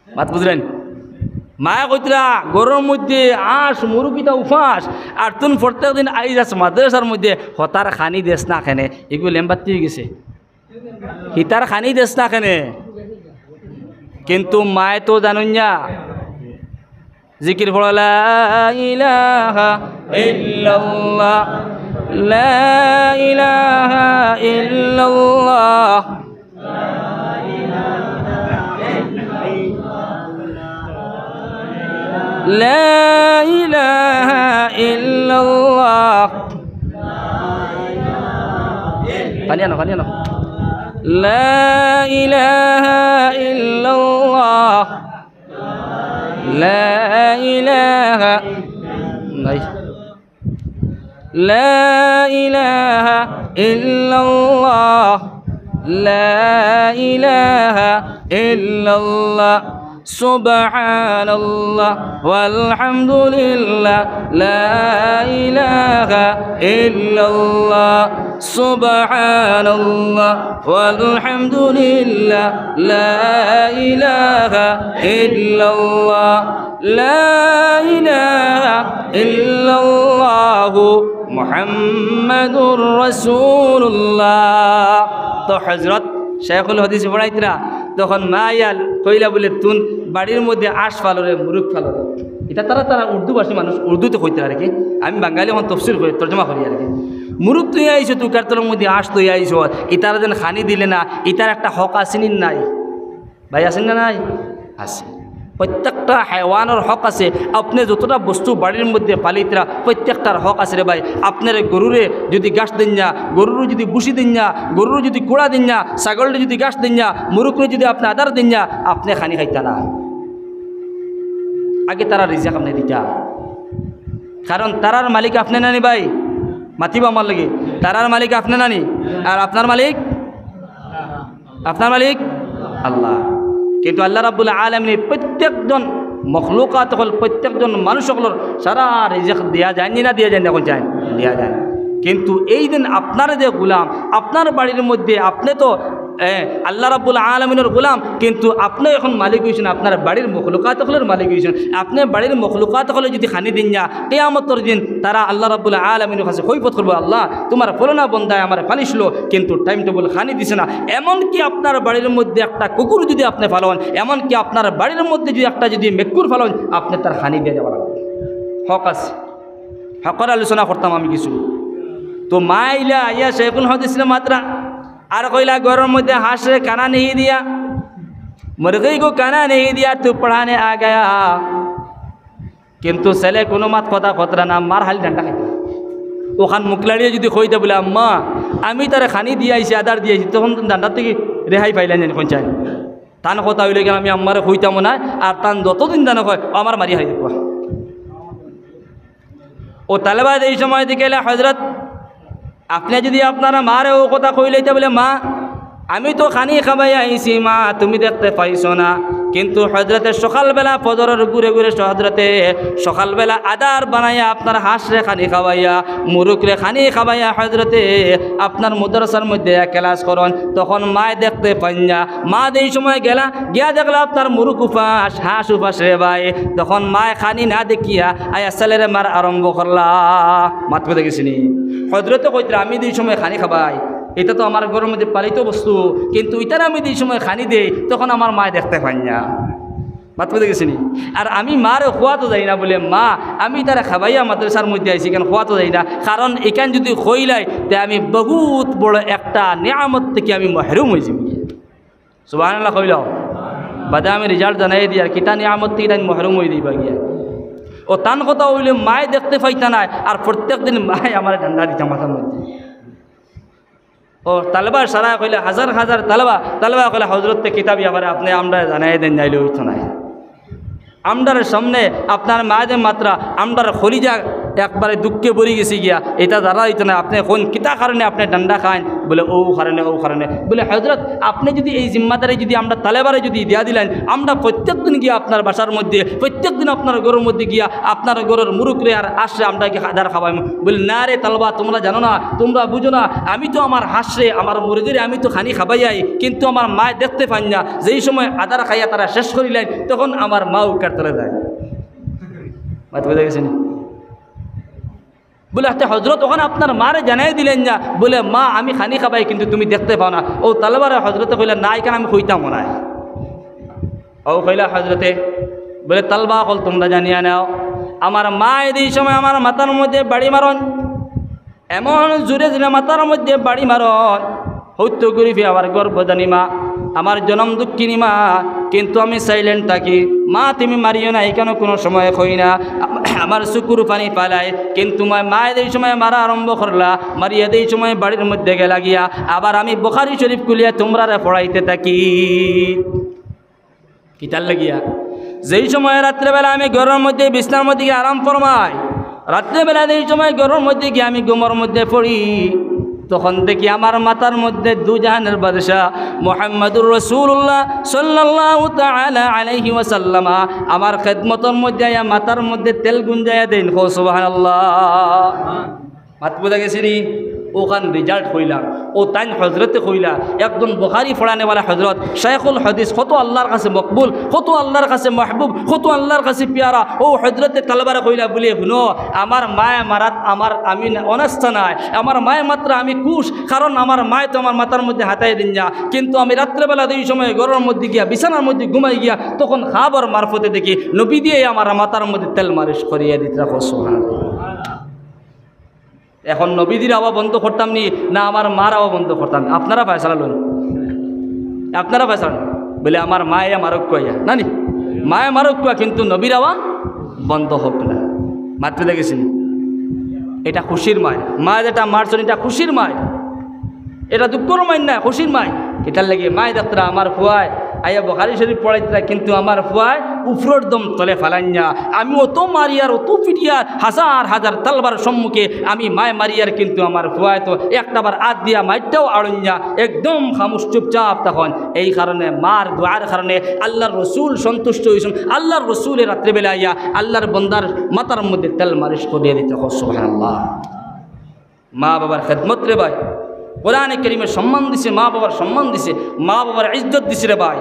बात बुझलेन? মায়া কইতরা গরুর মধ্যে আঁশ মুরুকিটা উফাস, আর তুন প্রত্যেক দিন আই যাস মাদ্রাসার মধ্যে হতার খানি দেশ না খেনে, এগুলো লেম্বাতি হয়ে গেছে, হিতার খানি দেশ না খেনে। কিন্তু মায় তো জানুন না, জিকির পড়া লা ইলাহা ইল্লাল্লাহ, লা ইলাহা ইল্লাল্লাহ, لا إله إلا الله، خلينا لا إله إلا الله، لا إله لا إله إلا الله، لا إله إلا الله، سبحان الله والحمد لله، لا إله إلا الله، سبحان الله والحمد لله، لا إله إلا الله، لا إله إلا الله محمد رسول الله। তো হযরত শেখুল হাদিস পড়াইতরা তখন মায়াল কইলা বলে তুন বাড়ির মধ্যে আশ ফালরে মুরুখ ফালরে, এটা তারা উর্দু ভাষী মানুষ, উর্দুতে কইতে আর কি, আমি বাঙালি এখন তফসিল করি তর্জমা করি আর কি। মুরুখ তুই আইছো তুই কারতলার মধ্যে আশ তুই আইছো, ইতারা যেন খানি দিলে না, ইতার একটা হক আসেনি নাই ভাই, আসেন না নাই? আছে। প্রত্যেকটা হাইওয়ানের হক আছে, আপনি যতটা বস্তু বাড়ির মধ্যে পালিতরা প্রত্যেকটার হক আছে রে ভাই। আপনার গরুরে যদি গাছ দিন না, গরুর যদি বুসি দিন না, গরুর যদি কুড়া দিন না, ছাগলটা যদি গাছ দিন না, মুরুখরে যদি আপনি আদার দিন না, আপনি খানি খাইতা না, আগে তারা রিজাক আপনি দিতা, কারণ তারার মালিক আপনি নানি ভাই, মাতিবা আমার লাগে, তারার মালিক আপনি নানি, আর আপনার মালিক আল্লাহ। কিন্তু আল্লাহ রাব্বুল আলামিন প্রত্যেকজন মখলুকাত হল, প্রত্যেকজন মানুষ সকলের সারা রিজিক দেয়া যায় না, দেওয়া যায় না, এখন যায় দেওয়া যায়। কিন্তু এই দিন আপনার যে গোলাম, আপনার বাড়ির মধ্যে আপনি তো আল্লাহ রাব্বুল আলামিনের গোলাম, কিন্তু আপনি এখন মালিক হয়েছেন, আপনার বাড়ির মখলুকাত হলের মালিক হয়েছেন। আপনি বাড়ির মখলুকাত হলে যদি খানি দিন না, কিয়ামতের দিন তারা আল্লাহ রাব্বুল আলামিনের কাছে কৈফত করবে, আল্লাহ তোমার ফলনা বন্দায় আমার ফানিছিল কিন্তু টাইম টেবল খানি দিছে না। এমনকি আপনার বাড়ির মধ্যে একটা কুকুর যদি আপনি ফালন, এমনকি আপনার বাড়ির মধ্যে যদি একটা যদি মেকুর ফালন, আপনি তার খানি দিয়ে যাওয়া লাগবে। হক আছে, হকের আলোচনা করতাম আমি কিছু। তো মাইলা ইয়া শেখুল হদিস মাত্রা আর কইলা ঘরের মধ্যে হাঁসে কানা नहीं दिया, मुर्गी को काना नहीं दिया, तू पढ़ाने आ गया। কিন্তু ছেলে কোনো মাত কথা খতরা না, মার হালি ডান্ডা খাইতে ওখান মুখলাড়িয়ে যদি কইতে বলে আম্মা আমি তারে খানি দিয়ে আইছি, আদার দিয়ে আইছি, তখন ডান্ডার থেকে রেহাই পাইলেন জানি কোন চাই তান কথা হইলে গেলে আমি আম্মারে কইতাম না, আর তান যতদিন জানো কয় আমার মারি হারি দেখবা। ও তালেবাদ এই সময় দিকে হজরত আপনি যদি আপনারা মারে ও কথা কইলেইতে বলে মা আমি তো খানি খাবাই আইছি, মা তুমি দেখতে পাইছো না। কিন্তু হজরতে সকালবেলা ফজরের ঘুরে ঘুরে হজরতে সকালবেলা আদার বানাইয়া আপনার হাঁসরে খানি খাওয়াইয়া, মুরুকরে খানি খাওয়াইয়া হজরতে আপনার মাদ্রাসার মধ্যে ক্লাস করন, তখন মায় দেখতে পাই না। মা এই সময় গেলা গিয়া দেখলা আপনার মুরুক উপাস হাঁস উপাস রে ভাই, তখন মায় খানি না দেখিয়া আয়া ছেলেরে মার আরম্ভ করলা। মাতবে দেখেছিনি হজরতে কইতরা আমি এই সময় খানি খাবাই, এটা তো আমার ঘরের মধ্যে পালিত বস্তু, কিন্তু এটার আমি এই সময় খানি দেই, তখন আমার মায় দেখতে পাই না। মাতবে দেখেছিনি। আর আমি মারে খোয়াতো যাই না বলে মা আমি তারা খাবাইয়া মাদ্রাসার মধ্যে আইছি, কেন খোয়াতো যাই না, কারণ এখান যদি খইলাই তে আমি বহুত বড় একটা নিয়ামত থেকে আমি মাহরুম হয়ে যাবি। সুবহানাল্লাহ কইলাও বাদে আমি রেজাল্ট জানাই দিই আর কিতা নিয়ামত থেকে আমি মাহরুম হয়ে দিবা গিয়া। ও তান কথা হইলে মায় দেখতে পাইতা না, আর প্রত্যেক দিন মায় আমার ঠান্ডা দিতাম মাথার মধ্যে। ও তালেবা সারা কইলে হাজার হাজার তালেবা কইলে হজরততে কিতাবি আবার আপনি আমরা জানাই দেন যাইলে হইতো না। আমরার সামনে আপনার মায়েদের মাত্রা আমরার খলিজা একবারে দুঃখে ভরে গেছি গিয়া, এটা দ্বারা হইতো না। আপনি কোন কিতা কারণে আপনি ডান্ডা খান বলে ও কারণে বলে হজরত আপনি যদি এই জিম্মাদারি যদি আমরা তালেবারে যদি দিয়া দিলেন, আমরা প্রত্যেক দিন গিয়া আপনার বাসার মধ্যে প্রত্যেক দিন আপনার ঘরের মধ্যে গিয়া আপনার ঘরের মুরুকরে আর আসরে আমরা কি আদার খাবাই। বলে না রে তালবা তোমরা জানো না, তোমরা বুঝো না, আমি তো আমার হাসরে আমার মুরগিরে আমি তো খানি খাবাই যাই, কিন্তু আমার মা দেখতে পান না। যেই সময় আদার খাইয়া তারা শেষ করিলেন, তখন আমার মাও কাটতে যায়। বুঝে গেছেন বলে একটা হজরত ওখানে আপনার মারে জানাই দিলেন না, বলে মা আমি খানি খাবাই কিন্তু তুমি দেখতে পাও না। ও তালেবারে হজরতে কইলেন না এখানে আমি কইতাম না। ও কইলা হজরতে বলে তালবা কল তোমরা জানিয়া নাও, আমার মা এই সময় আমার মাথার মধ্যে বাড়ি মারন, এমন জোরে জোরে মাথার মধ্যে বাড়ি মারন, হইত গরিবি আমার গর্ভদানী মা, আমার জনম দুঃখিনী মা, কিন্তু আমি সাইলেন্ট থাকি। মা তুমি মারিও না এখানে কোনো সময় কই না, আমার চুকুর পানি পালায়, কিন্তু মায়ের এই সময় মারা আরম্ভ করলা, মারিয়া এই সময় বাড়ির মধ্যে গেলা গিয়া আবার আমি বুখারী শরীফ খুলিয়া তোমরা পড়াইতে থাকি। কিতার লাগিয়া যেই সময় রাত্রেবেলা আমি ঘরের মধ্যে বিছনার মধ্যে গিয়ে আরাম ফরমাই, রাত্রেবেলা এই সময় ঘরের মধ্যে গিয়ে আমি ঘুমের মধ্যে পড়ি, তখন দেখি আমার মাথার মধ্যে দুজাহানের বাদশাহ মুহাম্মদুর রাসূলুল্লাহ সাল্লাল্লাহু তাআলা আলাইহি ওয়াসাল্লাম আমার খেদমতের মধ্যে মাথার মধ্যে তেল গুঞ্জায়া দেন। সুবহানাল্লাহ। মাত বুঝা গেছি নি ওখান রেজাল্ট হইলাম ও তাই হজরতে হইলা একজন বুখারী পড়ানেওয়ালা হজরত শাইখুল হাদিস, কত আল্লাহর কাছে মকবুল, কত আল্লাহর কাছে মাহবুব, কত আল্লাহর কাছে পিয়ারা। ও হজরতে তালবারে কইলা বলে শুনো আমার মায় মারাত আমার আমি অনাস্থা নাই, আমার মায় মাত্র আমি খুশ, কারণ আমার মায় তো আমার মাথার মধ্যে হাতাই দিন না, কিন্তু আমি রাত্রেবেলা এই সময় ঘরের মধ্যে গিয়া বিছানার মধ্যে ঘুমাই গিয়া তখন খাবার মারফতে দেখি নবী দিয়ে আমার মাথার মধ্যে তেল মালিশ করিয়া দিতে রাখো। এখন নবীদের আওয়া বন্ধ করতাম নি না আমার মার আওয়া বন্ধ করতাম? আপনারা ফয়সালা লন, আপনারা ফয়সালা বলে আমার মায়ে মারক কয়া না নি মায়ে মারক কয়া, কিন্তু নবীর আওয়া বন্ধ হোক না। মাত্র দেখেছেন এটা খুশির মায়, মা যেটা মারছেন এটা খুশির মায়, এটা দুঃখর মায় না খুশির মায়। এটার লাগে মায় ডাক্তার আমার ফুয়ায় আইয়া বুখারী শরীফ পড়াইতরা, কিন্তু আমার ফুয়ায় উফরোর দম তলে ফালাইয়া, আমি অত মারিয়ার অত পিটিয়ার হাজার হাজার তালবার সম্মুখে আমি মায় মারিয়ার, কিন্তু আমার ফুয়ায় তো একটাবার আদ দিয়া মাইটাও আড়ইয়া একদম খামুশ চুপচাপ। তখন এই কারণে মার দোয়ার কারণে আল্লাহর রসুল সন্তুষ্ট হয়েছেন, আল্লাহর রসুলের রাত্রেবেলা আইয়া আল্লাহর বন্দার মাথার মধ্যে তেল মালিশ করিয়ে দিতে। সুবহানাল্লাহ। মা বাবার খেদমত রে ভাই, কোরআনে কারীমের সম্মান দিছে, মা বাবার সম্মান দিছে, মা বাবার ইজ্জত দিছে রে ভাই।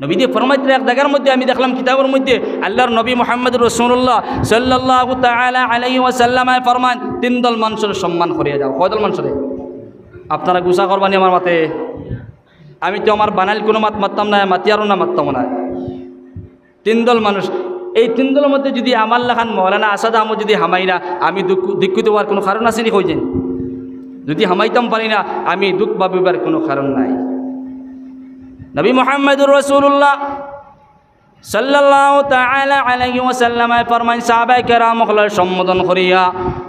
নবী দিয়ে ফরমাইতে এক জায়গার মধ্যে আমি দেখলাম কিতাবের মধ্যে আল্লাহর নবী মুহাম্মদ রাসূলুল্লাহ সাল্লাল্লাহু তাআলা আলাইহি ওয়াসাল্লাম ফরমান 3 দল মানুষের সম্মান করিয়া যাও। কয় দল মানুষের? আপনারা গুসা করবানি আমার মাতে? আমি তো আমার বানাইল কোনো মাত মারতাম না, মাতিয়ারও না, মারতাম না। 3 দল মানুষ, এই 3 দলের মধ্যে যদি আমার লাখান মৌলানা আসাদ আহমদ যদি হামাই না, আমি দুঃখিত হওয়ার কোনো কারণ আছে নি? কইছেন যদি হামাইতাম পারি না, আমি দুঃখ ভাবিবার কোনো কারণ নাই। নবী মুহাম্মদুর রাসূলুল্লাহ সাল্লাল্লাহু তাআলা আলাইহি ওয়াসাল্লাম ফরমান সাহাবায়ে কেরামকে সম্বোধন করিয়া,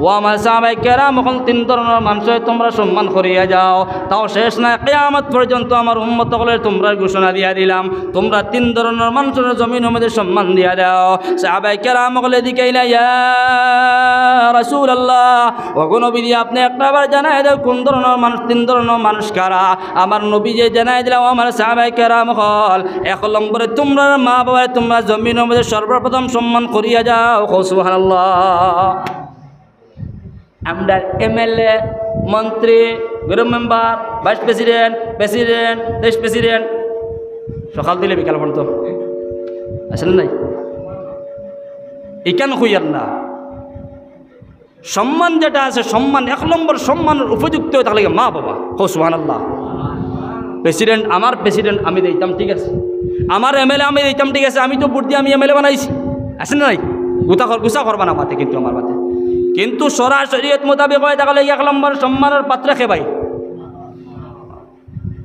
ও আমার সাহাবায়ে কেরামকে 3 ধরনের মানুষের তোমরা সম্মান করিয়া যাও। তাও শেষ না, কিয়ামত পর্যন্ত আমার উম্মতকে তোমরা ঘোষণা দিয়া দিলাম, তোমরা 3 ধরনের মানুষের জমিনের মধ্যে সম্মান দিয়া দাও। সাহাবায়ে কেরামকে দিকাইলা, ইয়া রাসূলুল্লাহ, ওগো নবী আপনি একটাবার জানাই দাও কোন ধরনের মানুষ, 3 ধরনের মানুষ কারা? আমার নবী যে জানাই দিলাম আমার সাহাবায়ে কেরাম হল, 1 নম্বরে তোমরা মা বাবা তোমরা জমিনের মধ্যে সর্বপ্রথম সম্মান করিয়া যাও। সুবহানাল্লাহ। আমরা এমএলএ, মন্ত্রী, group member, vice president, president, দেশ প্রেসিডেন্ট সকাল দিলে বিকাল পর্যন্ত আসেন নাই? এখান হইয়ার না, সম্মান যেটা আছে সম্মান 1 নম্বর সম্মানের উপযুক্ত তাহলে মা বাবা। সুবহানাল্লাহ। প্রেসিডেন্ট আমার প্রেসিডেন্ট আমি দিতাম, ঠিক আছে, আমার এমএলএ আমি দিতাম, ঠিক আছে, আমি তো ভোট দিয়ে আমি এমএলএ বানাইছি, আছে না নাই? গুসা করবা না মাতে, কিন্তু আমার মাতে কিন্তু শরীয়ত মোতাবেক হয় তাহলে 1 নম্বর সম্মানের পাত্র খে ভাই।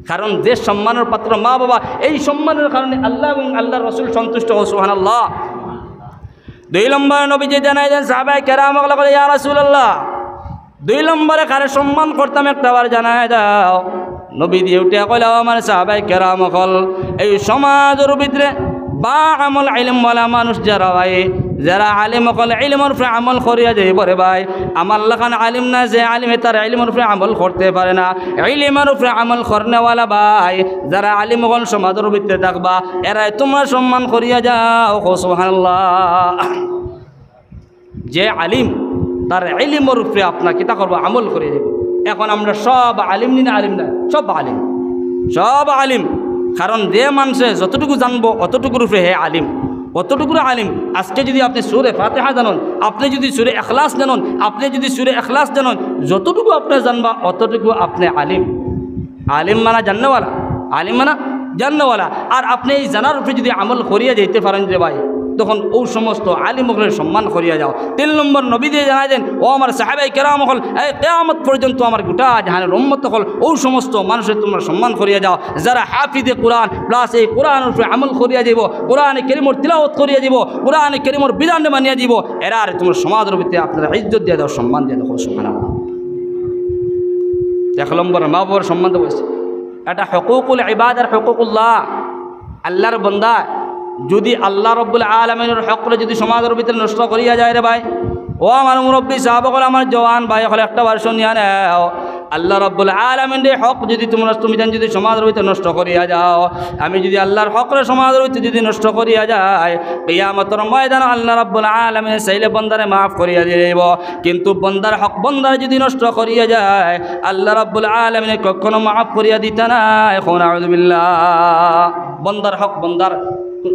কারণ যে সম্মানের পাত্র মা বাবা, এই সম্মানের কারণে আল্লাহ এবং আল্লাহর রাসূল সন্তুষ্ট। সুবহানাল্লাহ। 2 নম্বর নবী যে জানাই দেন সাহাবায়ে কেরামকে বলে, ইয়া রাসূলুল্লাহ 2 নম্বরে কারে সম্মান করতাম একটাবার জানাই দাও। নবী দিয়ে উঠে কইল, আমার সাহাবায়ে কেরাম হল এই সমাজের ভিতরে বা আমল ইলম ওয়ালা মানুষ যারা ভাই, যারা আলিম হল ইলমের উপরে আমল করিয়া যাই পরে ভাই। আমার লাখান আলিম না যে আলিমে তার ইলমের উপরে আমল করতে পারে না, ইলমের উপরে আমল করনেওয়ালা ভাই যারা আলিম হল সমাজের ভিতরে থাকবা, এরাই তোমরা সম্মান করিয়া যাও। সুবহানাল্লাহ। যে আলিম তার ইলমের উপরে আপনার কিতা করবো, আমল করিয়া দেব। এখন আমরা সব আলিম না, আলিম না, সব আলিম, সব আলিম। কারণ যে মানুষে যতটুকু জানবো অতটুকুর উপরে হে আলিম, অতটুকু আলিম। আজকে যদি আপনি সূরা ফাতিহা জানেন, আপনি যদি সূরা ইখলাস জানেন, আপনি যদি সূরা ইখলাস জানেন, যতটুকু আপনি জানবা অতটুকু আপনি আলিম। আলিম মানা জান্নাওয়ালা, আলিম মানা জান্নাওয়ালা। আর আপনি এই জানার উপরে যদি আমল করিয়া যেতে পারেন যে ভাই, তখন ও সমস্ত আলিমদের সম্মান করিয়া যাও। 3 নম্বর নবী দিয়ে জানাই দেন, ও আমার সাহাবায়ে কেরাম হল এই কিয়ামত পর্যন্ত আমার গোটা জাহানের উম্মত হল, ও সমস্ত মানুষের তোমরা সম্মান করিয়া যাও যারা হাফিজে কোরআন প্লাস এই কোরআনের উপরে আমল করিয়া যাব, কোরআনে কারীমের তিলাওয়াত করিয়া যাব, কোরআনে কারীমের বিধান মানিয়া যাব। এরা আর তোমরা সমাজের ভিতরে আপনারা ইজ্জত দিয়ে দাও, সম্মান দিয়ে দাও। সুবহানাল্লাহ। 1 নম্বর মা বাবার সম্মান দেবো, এটা হুকুকুল ইবাদার হুকুকুল্লাহ। আল্লাহর বান্দা যদি আল্লাহ রব্বুল আলামিনের হকরে যদি সমাজের ভিতরে নষ্ট করিয়া যায় রে ভাই, ও আমার মুরব্বী সাহাবাগণ, আমার জওয়ান ভাই হলে একটা বার শুনিয়া নাও, আল্লাহ রব্বুল আলামিনের হক যদি তুমি যদি সমাজের ভিতরে নষ্ট করিয়া যাও, আমি যদি আল্লাহর হকরে সমাজের ভিতরে যদি নষ্ট করিয়া যায়, কিয়ামতের ময়দানে আল্লাহ রব্বুল আলামিন চাইলে বান্দারে মাফ করিয়া দিব। কিন্তু বান্দার হক বান্দার যদি নষ্ট করিয়া যায়, আল্লাহ রব্বুল আলামিন কখনো মাফ করিয়া দিতে না। এখন আউযু বিল্লাহ। বান্দার হক বান্দার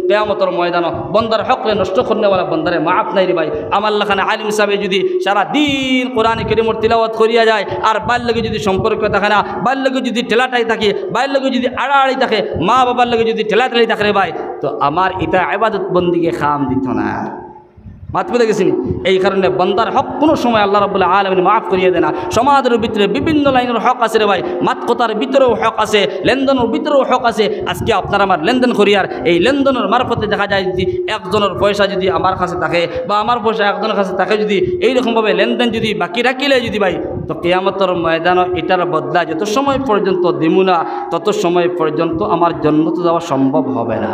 কিয়ামতের ময়দানে বন্দার হকরে নষ্ট করনেওয়ালা বন্দারে মাফ নাই রে ভাই। আমার লাখানে আলিম সাহেব যদি সারা দিন কোরআনে কারীমের তিলাওয়াত করিয়া যায়, আর বাইর লগে যদি সম্পর্ক থাকে না, বাইর লগে যদি ঠেলাটাই থাকে, বাইর লগে যদি আড়াআড়ি থাকে, মা বাবার লগে যদি ঠেলাঠালি থাকে রে ভাই, তো আমার এটা ইবাদত বন্দিকে খাম দিত না। মাত পেতে গেছিনি। এই কারণে বন্দার হক কোনো সময় আল্লাহ রাব্বুল আলামিন মাফ করিয়ে দেয় না। সমাজের ভিতরে বিভিন্ন লাইনের হক আছে রে ভাই, মাত কথার ভিতরেও হক আছে, লেনদেনের ভিতরেও হক আছে। আজকে আপনার আমার লেনদেন করিয়ার, এই লেনদেনের মারফতে দেখা যায় যদি একজনের পয়সা যদি আমার কাছে থাকে বা আমার পয়সা একজনের কাছে থাকে, যদি এইরকমভাবে লেনদেন যদি বাকি রাখিলে যদি ভাই, তো কিয়ামতের ময়দানে এটার বদলা যত সময় পর্যন্ত দিমু না, তত সময় পর্যন্ত আমার জন্নত যাওয়া সম্ভব হবে না।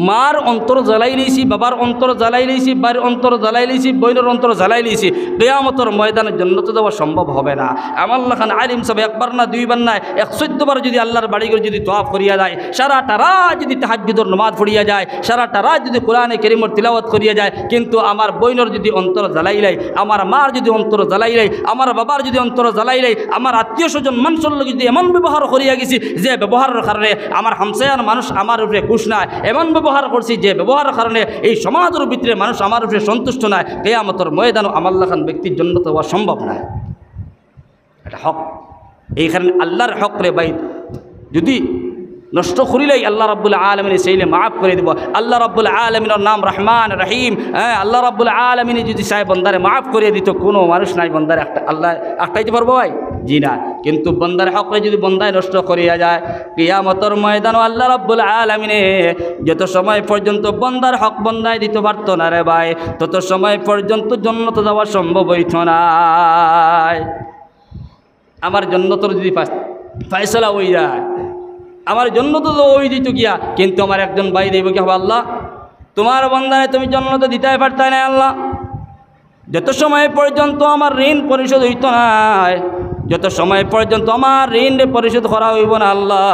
মার অন্তর জ্বালাই লইছি, বাবার অন্তর জ্বালাই লইছি, বাড়ির অন্তর জ্বালাই লইছি, বইনের অন্তর জ্বালাই লইছি, কিয়ামতের ময়দানে জান্নাতে যাওয়া সম্ভব হবে না। আমার লাখান আলিম সব একবার না দুইবার না 114 বার যদি আল্লাহর বাড়ি করে যদি তওয়াফ করিয়া যায়, সারাটা রাত যদি তাহাজ্জুদের নামাজ পড়িয়া যায়, সারাটা রাত যদি কোরআনে কারীমের তিলাওয়াত করিয়া যায়, কিন্তু আমার বইনের যদি অন্তর জ্বালাই লাই, আমার মার যদি অন্তর জ্বালাই লাই, আমার বাবার যদি অন্তর জ্বালাই লাই, আমার আত্মীয় স্বজন মানুষের লোক যদি এমন ব্যবহার করিয়া গেছি যে ব্যবহারের কারণে আমার হামসায়ার মানুষ আমার উপরে খুশ নয়, এমন ব্যবহার করছি যে ব্যবহারের কারণে এই সমাজের ভিতরে মানুষ আমার উপরে সন্তুষ্ট নয়, কিয়ামতের ময়দানে আমার লাখান ব্যক্তির জন্য তো হওয়া সম্ভব নয়। এটা হক। এইখানে আল্লাহর হক রে ভাই যদি নষ্ট করিলেই আল্লাহ রাব্বুল আলামিন সেইলে মাফ করে দেব। আল্লাহ রাব্বুল আলামিনের নাম রহমান রহিম। আল্লাহ রাব্বুল আলামিন যদি চায় বন্দারে মাফ করে দিত, কোনো মানুষ নাই বন্দারে একটা আল্লাহ আটকাইতে পারবো ভাই? জি না। কিন্তু বন্দার হকরে যদি বন্দায় নষ্ট করিয়া যায়, কিয়ামতের ময়দানে আল্লাহ রাব্বুল আলামিনে যত সময় পর্যন্ত বন্দার হক বন্দায় দিতে পারতো না রে ভাই, তত সময় পর্যন্ত জান্নাতে যাওয়া সম্ভব হইত না। আমার জান্নাতের যদি ফয়সালা হয়ে যায়, আমার জান্নাত তো ওই দিত গিয়া, কিন্তু আমার একজন ভাই দেব কি হবে, আল্লাহ তোমার বন্দারে তুমি জান্নাত দিতে পারতে না আল্লাহ, যত সময় পর্যন্ত আমার ঋণ পরিশোধ হইত না, যত সময় পর্যন্ত আমার ঋণ পরিশোধ করা হইব না আল্লাহ,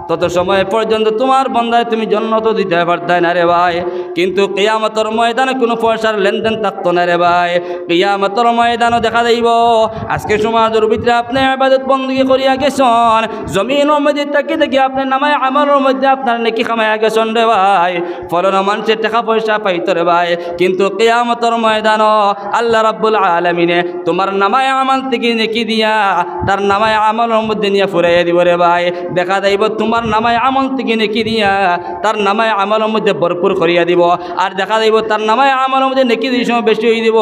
তত সময় পর্যন্ত তোমার বন্দায় তুমি জান্নাত দিতে পারতে না রে ভাই। কিন্তু কিয়ামতের ময়দানে কোনো পয়সার লেনদেন থাকতো না রে ভাই। কিয়ামতের ময়দানে দেখা যাইব আজকে সমাজের ভিতরে আপনি ইবাদত বندگی করিয়া গেছেন, জমিনের মধ্যে তাকি দেখি আপনার নামায় আমলের মধ্যে আপনার নেকি কামাইয়া গেছেন রে ভাই, ফলন মানুষের টাকা পয়সা পাইতো রে ভাই। কিন্তু কিয়ামতের ময়দানে আল্লাহ রাব্বুল আলামিনে তোমার নামায় আমল থেকে নেকি দিয়া তার নামায় আমলের মধ্যে নিয়ে ফুরাইয়া দিব রে ভাই। দেখা যাইব তোমার নামায় আমল থেকে নেকি দিয়া তার নামায় আমলের মধ্যে ভরপুর করিয়া দিব, আর দেখা যাইব তার নামায় আমলের মধ্যে নেকি দিয়ে সময় বেশি হয়ে দিব।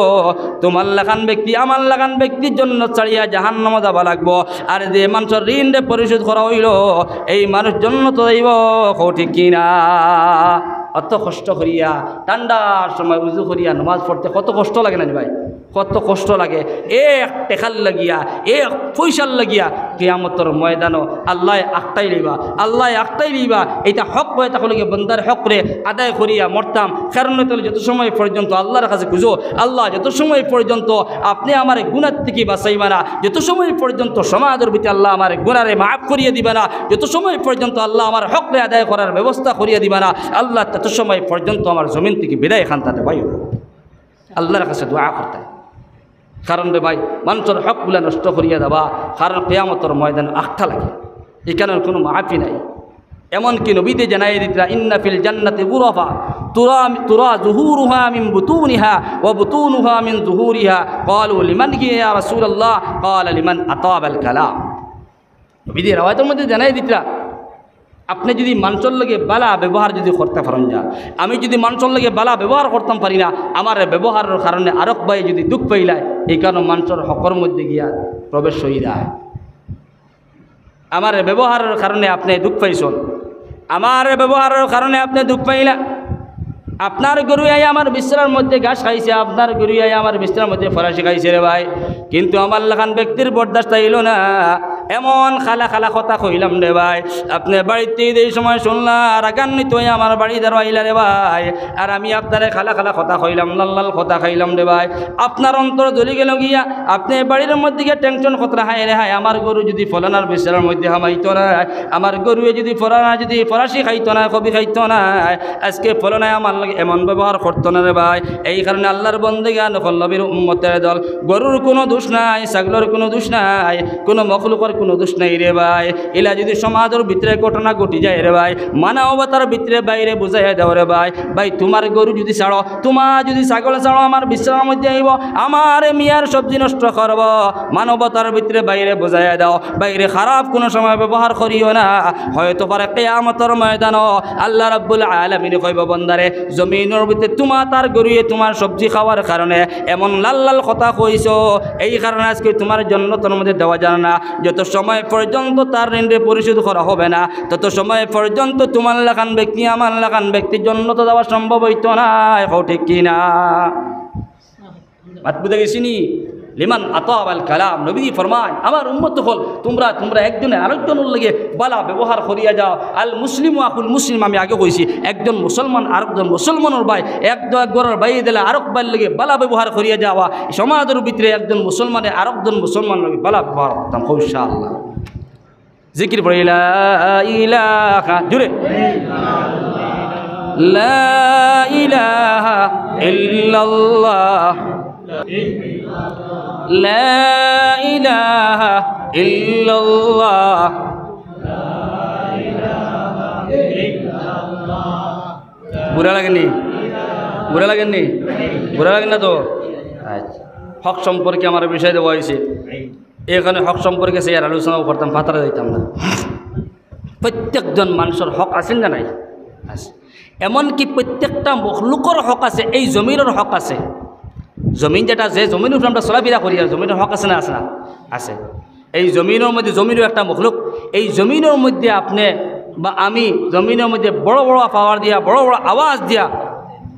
তোমার লাগান ব্যক্তি আমার লাগান ব্যক্তির জন্য ছাড়িয়া জাহান্নামে যাবা লাগবো, আর যে মানুষের ঋণ পরিশোধ করা হইল এই মানুষ জন্য তো যাইব, ঠিক কিনা? অত কষ্ট করিয়া ঠান্ডার সময় উজু করিয়া নামাজ পড়তে কত কষ্ট লাগে না ভাই, কত কষ্ট লাগে। এক টেকার লাগিয়া এক পয়সার লাগিয়া কিয়ামতের ময়দানও আল্লাহ আকটাই লইবা, আল্লাহ আকটাই লইবা। এটা হক বয়ে তাহলে বন্দার হকরে আদায় করিয়া মরতাম। কারণ তাহলে যত সময় পর্যন্ত আল্লাহর কাছে খুঁজো, আল্লাহ যত সময় পর্যন্ত আপনি আমার গুনার থেকে বাঁচাইবা না, যত সময় পর্যন্ত সমাজের ভিতরে আল্লাহ আমার গুনারে মাফ করিয়ে দিবা না, যত সময় পর্যন্ত আল্লাহ আমার হকরে আদায় করার ব্যবস্থা করিয়ে দিবা না, আল্লাহ তত সময় পর্যন্ত আমার জমিন থেকে বিদায় খানতাতে ভাই আল্লাহর কাছে দোয়া করতে। কারণ রে ভাই মানুষের হকগুলা নষ্ট করিয়া দেওয়া, কারণ কিয়ামতের ময়দানে আখটা লাগে, এখানের কোনো মাফি নাই। এমনকি নবীতে জানাই দিতরা ইন্না ফিল জান্নাতি গুরাফা তুরা যুহুরুহা মিন বুতুনিহা ওয়া বুতুনুহা মিন যুহুরিহা ক্বালু লিমান হিয়া ইয়া রাসূলুল্লাহ ক্বালা লিমান আতাবাল কালাম। নবীতে রাওয়ায়াতের মধ্যে জানাই দিতরা আপনি যদি মানুষের লগে বালা ব্যবহার যদি করতে পারেন যা, আমি যদি মানুষের লগে বালা ব্যবহার করতাম পারি না, আমার ব্যবহারের কারণে আরক ভাই যদি দুঃখ পাইলায়, এই কারণে মানুষের হকর মধ্যে গিয়া প্রবেশ হয়ে যায়। আমার ব্যবহারের কারণে আপনি দুঃখ পাইছেন, আমার ব্যবহারের কারণে আপনি দুঃখ পাইলা। আপনার গরু আই আমার বিছানার মধ্যে ঘাস খাইছে, আপনার গরু আই আমার বিছানার মধ্যে ফরাসি খাইছে রে ভাই, কিন্তু আমার লাখান ব্যক্তির বরদাস্ত হইল না। এমন খালা খালা কথা কইলাম রে ভাই, আপনি বাড়িতে এই সময় শুনলা রাগান্বিত হয়ে আমার বাড়ি দ্বারা আইলা রে ভাই, আর আমি আপনারে খালা খালা কথা কইলাম, লাল লাল কথা খাইলাম রে ভাই। আপনার অন্তর জ্বলি গেল গিয়া, আপনি বাড়ির মধ্যে গিয়ে টেনশন কথা হায় রে হায়, আমার গরু যদি ফলানার বিছানার মধ্যে হামাইতো না, আমার গরু যদি ফলানা যদি ফরাসি খাইতো না, কবি খাইতো না, আজকে ফলনায় আমার লাগে এমন ব্যবহার করতো না রে ভাই। এই কারণে আল্লাহর বন্দেগা নবীর উম্মতের দল, গরুর কোনো দোষ নাই, ছাগলের কোনো দোষ নাই, কোনো মখলুকের কোনো দোষ নাই রে ভাই। এলা যদি সমাজের ভিতরে ঘটনা ঘটি যায় রে ভাই, মানবতার ভিতরে বাইরে বুঝাই দেও রে ভাই। ভাই তোমার গরু যদি ছাড়ো, তোমার যদি ছাগল ছাড়ো, আমার বিশ্রামের মধ্যে আইব, আমার মিয়ার সবজি নষ্ট করব, মানবতার ভিতরে বাইরে বুঝাই দাও, বাইরে খারাপ কোনো সময় ব্যবহার করিও না। হয়তো পারে কিয়ামতের ময়দানও আল্লাহ রাব্বুল আলামিন কইব বন্দারে জমিনের ভিতরে তোমার তার গরুয়ে তোমার সবজি খাওয়ার কারণে এমন লাল লাল কথা কইছো, এই কারণে আজকে তোমার জান্নাতের মধ্যে দেওয়া যায় না। যত সময় পর্যন্ত তার ঋণ পরিশোধ করা হবে না, তত সময় পর্যন্ত তোমার লাগান ব্যক্তি আমার লাগান ব্যক্তির জান্নাত দেওয়া সম্ভব হইতো না। ঠিক কিনা? বাত বুঝে গেছিনি? লিমান আতাবাল কালাম নবী ফরমান আমার উম্মত হল তোমরা তোমরা একজনে আরেকজনের লাগে বালা ব্যবহার করিয়া যাও আল মুসলিম আকুল মুসলিম আমি আগে কইছি একজন মুসলমান আরেকজন মুসলমানের ভাই একজনের ভাই দিলে আরেক ভাইয়ের লাগে বালা ব্যবহার করিয়া যাওয়া সমাজের ভিতরে একজন মুসলমানে আরেকজন মুসলমান লাগে বালা ব্যবহার করতাম ইনশাআল্লাহ জিকির পড়ে লা ইলাহা জুড়ে লা ইলাহা ইল্লাল্লাহ লা ইলাহা ইল্লাল্লাহ বুড়া লাগেনি বুড়া লাগেননি বুড়া লাগেন না তো আচ্ছা হক সম্পর্কে আমার বিষয় দেওয়া হয়েছে এখানে হক সম্পর্কে সে আর আলোচনাও করতাম ফাতারা দিতাম না প্রত্যেকজন মানুষের হক আছেন না নাই আছে এমনকি প্রত্যেকটা মখলুকর হক আছে এই জমিনের হক আছে জমিন যেটা যে জমিনের উপরে আমরা চলাফেরা করি আর জমিনের হক আছে না আছে না আছে এই জমিনের মধ্যে জমিনও একটা মখলুক এই জমিনের মধ্যে আপনি বা আমি জমিনের মধ্যে বড় বড় পাওয়ার দিয়া বড় বড় আওয়াজ দিয়া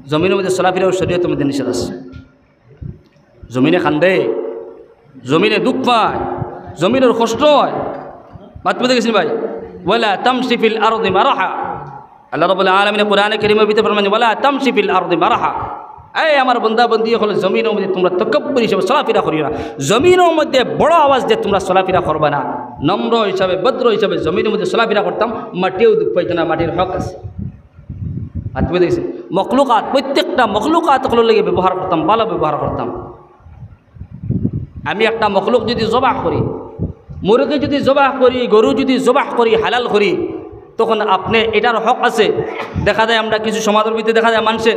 জমিনের মধ্যে চলাফেরা শরীয়তের মধ্যে নিষেধ আছে জমিনে কান্দে জমিনে দুঃখ পায় জমিনের কষ্ট হয় বাদ পেতে গেছেন ভাই ওয়ালা তামশি ফিল আরদি মারাহা আল্লাহ রাব্বুল আলামিন কোরআনে কারীমের ভিতরে ফরমান ওয়ালা তামশি ফিল আরদি মারাহা এই আমার বান্দা বান্দি হল জমিনের মধ্যে তোমরা তকব্বুর হিসাবে চলাফেরা করিও না জমিনের মধ্যে বড় আওয়াজ দিয়ে তোমরা চলাফেরা করবা না নম্র হিসাবে ভদ্র হিসাবে জমিনের মধ্যে চলাফেরা করতাম মাটিও দুঃখ পাইতো না মাটির হক আছে বাদ পেতে গেছেন মখলুকাত প্রত্যেকটা মখলুকাতগুলোর লেগে ব্যবহার করতাম ভালো ব্যবহার করতাম আমি একটা মখলুক যদি জবাহ করি মুরগি যদি জবাহ করি গরু যদি জবাহ করি হালাল করি তখন আপনি এটার হক আছে দেখা যায় আমরা কিছু সমাজের ভিতরে দেখা যায় মানুষে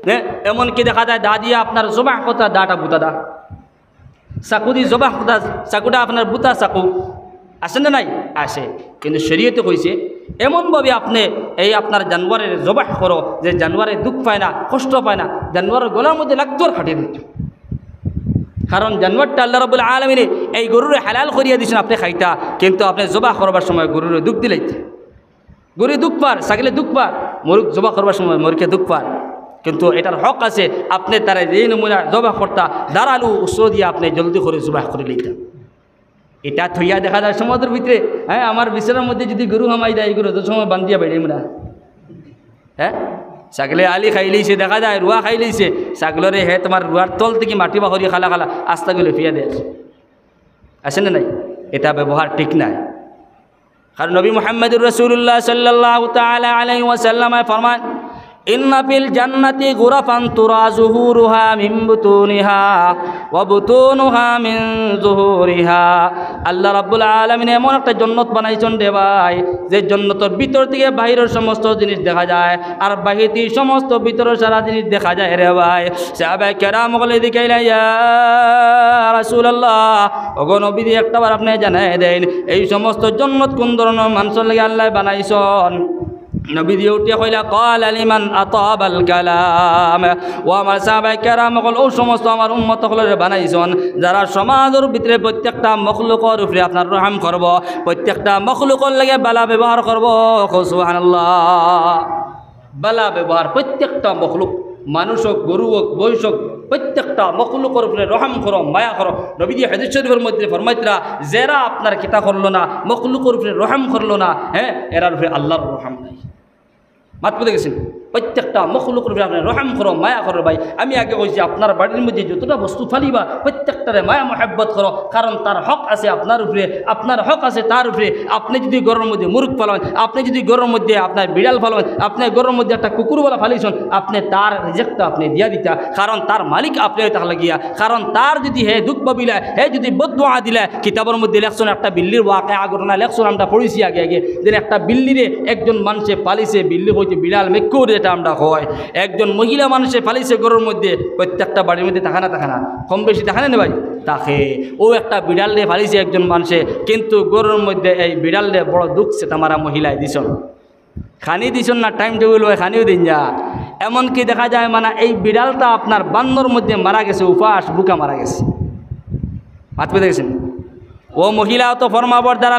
হ্যাঁ এমনকি দেখা যায় দা দিয়া আপনার জবাহ কথা দাটা বুতা দা চাকু দি জবাহ কথা চাকুটা আপনার বুতা চাকু আসে না নাই আসে কিন্তু শরীয়তে কইছে এমনভাবে আপনি এই আপনার জানোয়ারের জবাহ করো যে জানোয়ারের দুঃখ পায় না কষ্ট পায় না জানোয়ারের গলার মধ্যে লাগতো আর খাটিয়ে দিত কারণ জানোয়ারটা আল্লাহ রাব্বুল আলামিন এই গরুরে হালাল করিয়া দিয়েছেন আপনি খাইতা কিন্তু আপনি জবাহ করবার সময় গরুরে দুঃখ দিলাইতে গরু দুঃখ পার ছাগলে দুঃখ পার মরুক জবাহ করবার সময় মরুকে দুঃখ পার কিন্তু এটার হক আছে আপনি তারা যে নমুনা জবাহ করতা দাঁড়ালু উৎসর দিয়ে আপনি জলদি করে জবাহ করে লইতা এটা থইয়া দেখা যায় সমাজের ভিতরে হ্যাঁ আমার বিছানার মধ্যে যদি গরু হামাই দেয় এই গরু তো সময় বান্ধিয়া বেড়ে না হ্যাঁ ছাগলে আলি খাই লইছে দেখা যায় রুয়া খাই লইছে ছাগলরে হে তোমার রুয়ার তল থেকে মাটি বাহরি খালা খালা আস্তাগুলো ফিয়া দেয় আসে না নাই এটা ব্যবহার ঠিক নাই কারণ নবী মুহাম্মদুর রাসূলুল্লাহ সাল্লাল্লাহু তাআলা আলাইহি ওয়াসাল্লাম ফরমান ইন্না ফিল জান্নাতি গুরাফান তুরা যুহুরুহা মিন বুতুনিহা ওয়া বুতুনুহা মিন যুহুরিহা আল্লাহ রাব্বুল আলামিন এমন একটা জান্নাত বানাইছেন রে ভাই যে জান্নাতের ভিতর থেকে বাহিরের সমস্ত জিনিস দেখা যায় আর বাহির থেকে সমস্ত ভিতরের সারা জিনিস দেখা যায় রে ভাই সাহাবায়ে কেরাম বলে দিকাইলা ইয়া রাসূলুল্লাহ ওগো নবী একটাবার আপনি জানাই দেন এই সমস্ত জান্নাত কোন ধরনের মানুষের লাগি আল্লাহ বানাইছেন নবী দিয়ে উঠিয়া কইলা ক্বালা লিমান আতাবাল কালাম ও আমার সাহাবায়ে কেরাম ও সমস্ত আমার উম্মত সকলের বানাইছেন যারা সমাজের ভিতরে প্রত্যেকটা মখলুকের উপরে আপনার রহম করব প্রত্যেকটা মখলুকের লাগে বালা ব্যবহার করব সুবহানাল্লাহ বালা ব্যবহার প্রত্যেকটা মখলুক মানুষ হোক গরু হোক বৈশ হোক প্রত্যেকটা মখলুকের উপরে রহম করো মায়া করো নবী দিয়ে হাদিস শরীফের মধ্যে ফরমাইতরা যারা আপনার কিতা করলো না মখলুকের উপরে রহম করলো না হ্যাঁ এরার উপরে আল্লাহর রহম নাই মাত পেতে গেছেন প্রত্যেকটা মখলুকের উপরে আপনি রহম করো মায়া করো ভাই আমি আগে কইছি আপনার বাড়ির মধ্যে যতটা বস্তু ফালিবা প্রত্যেকটারে মায়া মহাব্বত করো কারণ তার হক আছে আপনার উপরে আপনার হক আছে তার উপরে আপনি যদি ঘরের মধ্যে মুরগ ফালান আপনি যদি ঘরের মধ্যে আপনার বিড়াল ফালান আপনি ঘরের মধ্যে একটা কুকুরওয়ালা ফালিয়েছেন আপনি তার রিজেক্টটা আপনি দিয়া দিতা কারণ তার মালিক আপনি তাহলে গিয়া কারণ তার যদি হে দুঃখ পাবিলা হে যদি বদদুয়া দিলা কিতাবের মধ্যে লেখছেন একটা বিল্লির ওয়াকিয়া ঘটনা লেখছেন আমরা পড়েছি আগে আগে যে একটা বিল্লিরে একজন মানুষে পালিছে বিল্লি হইতে বিড়াল মেকুর যেটা আমরা হয় একজন মহিলা মানুষে ফালিছে ঘরের মধ্যে প্রত্যেকটা বাড়ির মধ্যে থাকে না কম বেশি থাকে না ভাই তাকে ও একটা বিড়াল দিয়ে ফালিছে একজন মানুষে কিন্তু ঘরের মধ্যে এই বিড়াল দিয়ে বড় দুঃখ সে তামারা মহিলায় দিছন খানি দিছন না টাইম টেবিল হয় খানিও দিন যা এমনকি দেখা যায় মানে এই বিড়ালটা আপনার বান্দর মধ্যে মারা গেছে উপাস বুকা মারা গেছে হাত পেতে গেছেন ও মহিলাও তো ফরমাবরদার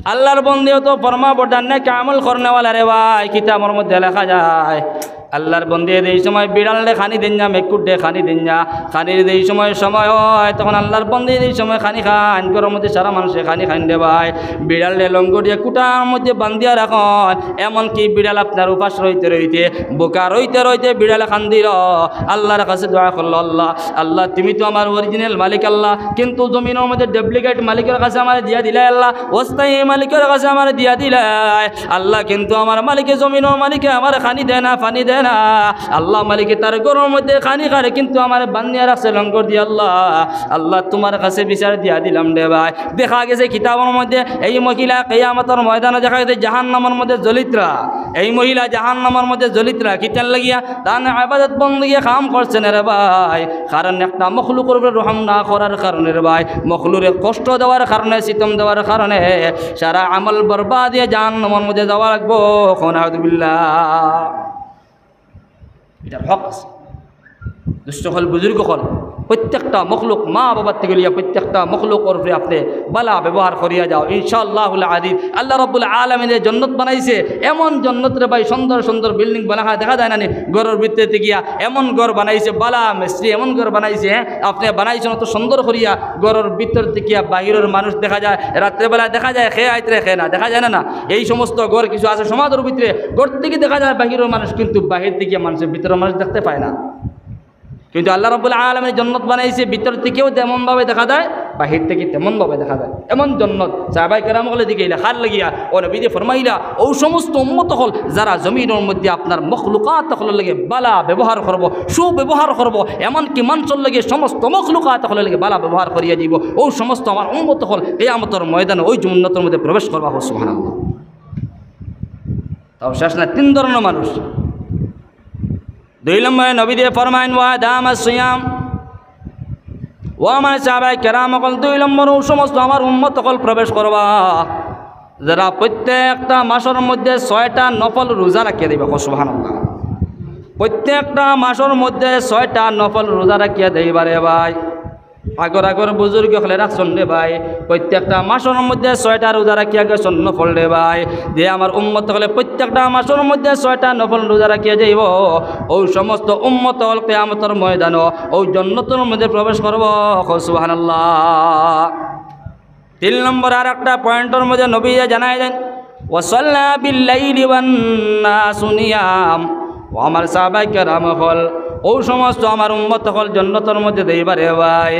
আল্লাহর বন্দিও তো ফরমাবরদার নাকি আমল করনেওয়ালা রে ভাই কিতাবের মধ্যে লেখা যায় আল্লাহর বন্দে এই সময় বিড়ালে খানি দেন না, মেকুটে খানি দেন না, খানির এই সময় হয় তখন আল্লাহর বন্দে এই সময় খানি খান ঘরের মধ্যে সারা মানুষে খানি খান দে ভাই। বিড়ালে লঙ্গ দিয়ে কুটার মধ্যে বান্ধিয়া রাখন, এমনকি বিড়াল আপনার উপাস রইতে রইতে বোকা রইতে রইতে বিড়ালে খান দিল। আল্লাহর কাছে দোয়া করলো, আল্লাহ আল্লাহ তুমি তো আমার অরিজিনাল মালিক আল্লাহ, কিন্তু জমিনের মধ্যে ডুপ্লিকেট মালিকের কাছে আমার দিয়া দিলাই আল্লাহ, অস্থায়ী মালিকের কাছে আমার দিয়া দিলাই আল্লাহ, কিন্তু আমার মালিকে জমিনের মালিকে আমার খানি দেয় না, পানি দেয় না আল্লাহ। মালিকে তার গরুর মধ্যে খানি খারে, কিন্তু আমার বান্ধিয়া রাখছে লঙ্গর দিয়ে আল্লাহ। আল্লাহ তোমার কাছে বিচার দিয়া দিলাম রে ভাই। দেখা গেছে কিতাবের মধ্যে এই মহিলা কিয়ামতের ময়দানে দেখা গেছে জাহান্নামের মধ্যে জ্বলিতরা, এই মহিলা জাহান্নামের মধ্যে জ্বলিতরা কিতান লাগিয়া তার ইবাদত বندگی কাম করছেন রে ভাই। কারণ একটা মখলুকের উপরে রহম না করার কারণে রে ভাই, মখলুকে কষ্ট দেওয়ার কারণে, সিতম দেওয়ার কারণে সারা আমল বরবাদ দিয়ে জাহান্নামের মধ্যে যাওয়া লাগবো। নাউযুবিল্লাহ। এটার হক আছে। দুষ্ট হল বুজুর্গ হল প্রত্যেকটা মখলুক মা বাবার থেকে লিয়া প্রত্যেকটা মখলুকের উপরে আপনি বালা ব্যবহার করিয়া যাও, ইনশাআল্লাহুল আযীজ। আল্লাহ রাব্বুল আলামিনের জন্নত বানাইছে, এমন জন্নত রে ভাই, সুন্দর সুন্দর বিল্ডিং বানা দেখা যায় না নি, ঘরের ভিতরে গিয়া এমন ঘর বানাইছে, বালা মিস্ত্রি এমন ঘর বানাইছে, আপনি বানাইছেন অত সুন্দর করিয়া, ঘরের ভিতর থেকে বাহিরের মানুষ দেখা যায়, রাত্রেবেলা দেখা যায় খেয়ে আইতরে খেয়ে না, দেখা যায় না। এই সমস্ত ঘর কিছু আছে সমাজের ভিতরে, ঘর থেকে দেখা যায় বাহিরের মানুষ, কিন্তু বাহির থেকে মানুষের ভিতরের মানুষ দেখতে পায় না। কিন্তু আল্লাহ রাব্বুল আলামিন জন্নত বানাইছে, ভিতর থেকেও তেমনভাবে দেখা যায়, বাহির থেকে তেমনভাবে দেখা যায়, এমন জন্নত। সাহাবায়ে কেরাম হলে দিকে খাল লাগিয়া ও নবীজি ফরমাইলা, ও সমস্ত উম্মত হল যারা জমিনের মধ্যে আপনার মখলুকাত হলের লাগে বালা ব্যবহার করব, সুব্যবহার করব, এমনকি মানুষের লাগে সমস্ত মখলুকাত হলের লাগে বালা ব্যবহার করিয়া দিব, ও সমস্ত আমার উম্মত হল কিয়ামতের ময়দানে ওই জন্নতের মধ্যে প্রবেশ করবা। সুবহানাল্লাহ। তাও শেষ না, তিন ধরনের মানুষ। দুই নম্বরে নবী দিয়ে ফরমাইন ওয়া দামাস সিয়াম, ও আমার সাহাবায়ে কেরাম হল দুই নম্বর ও সমস্ত আমার উম্মত হল প্রবেশ করবা যারা প্রত্যেকটা মাসের মধ্যে 6টা নফল রোজা রাখিয়া দিবে। সুবহানাল্লাহ। প্রত্যেকটা মাসের মধ্যে 6টা নফল রোজা রাখিয়া দিবারে ভাই। আগর আগর বুজুর্গ হলে রাখছেন রে ভাই, প্রত্যেকটা মাসের মধ্যে 6টা রোজা রাখিয়া গেছেন নফল রে ভাই। যে আমার উম্মত হলে প্রত্যেকটা মাসের মধ্যে 6টা নফল রোজা রাখিয়া যাইব, ওই সমস্ত উম্মত হল কিয়ামতের ময়দান ওই জান্নাতের মধ্যে প্রবেশ করব। সুবহানাল্লাহ। 3 নম্বর আর একটা পয়েন্টের মধ্যে নবী জানাই দেন, ওয়াসাল্লা বিল্লাইলি ওয়ান নাসু নিয়াম, ও আমার সাহাবায়ে কেরাম হল ও সমস্ত আমার উম্মত হল জান্নাতের মধ্যে দেইবারে ভাই।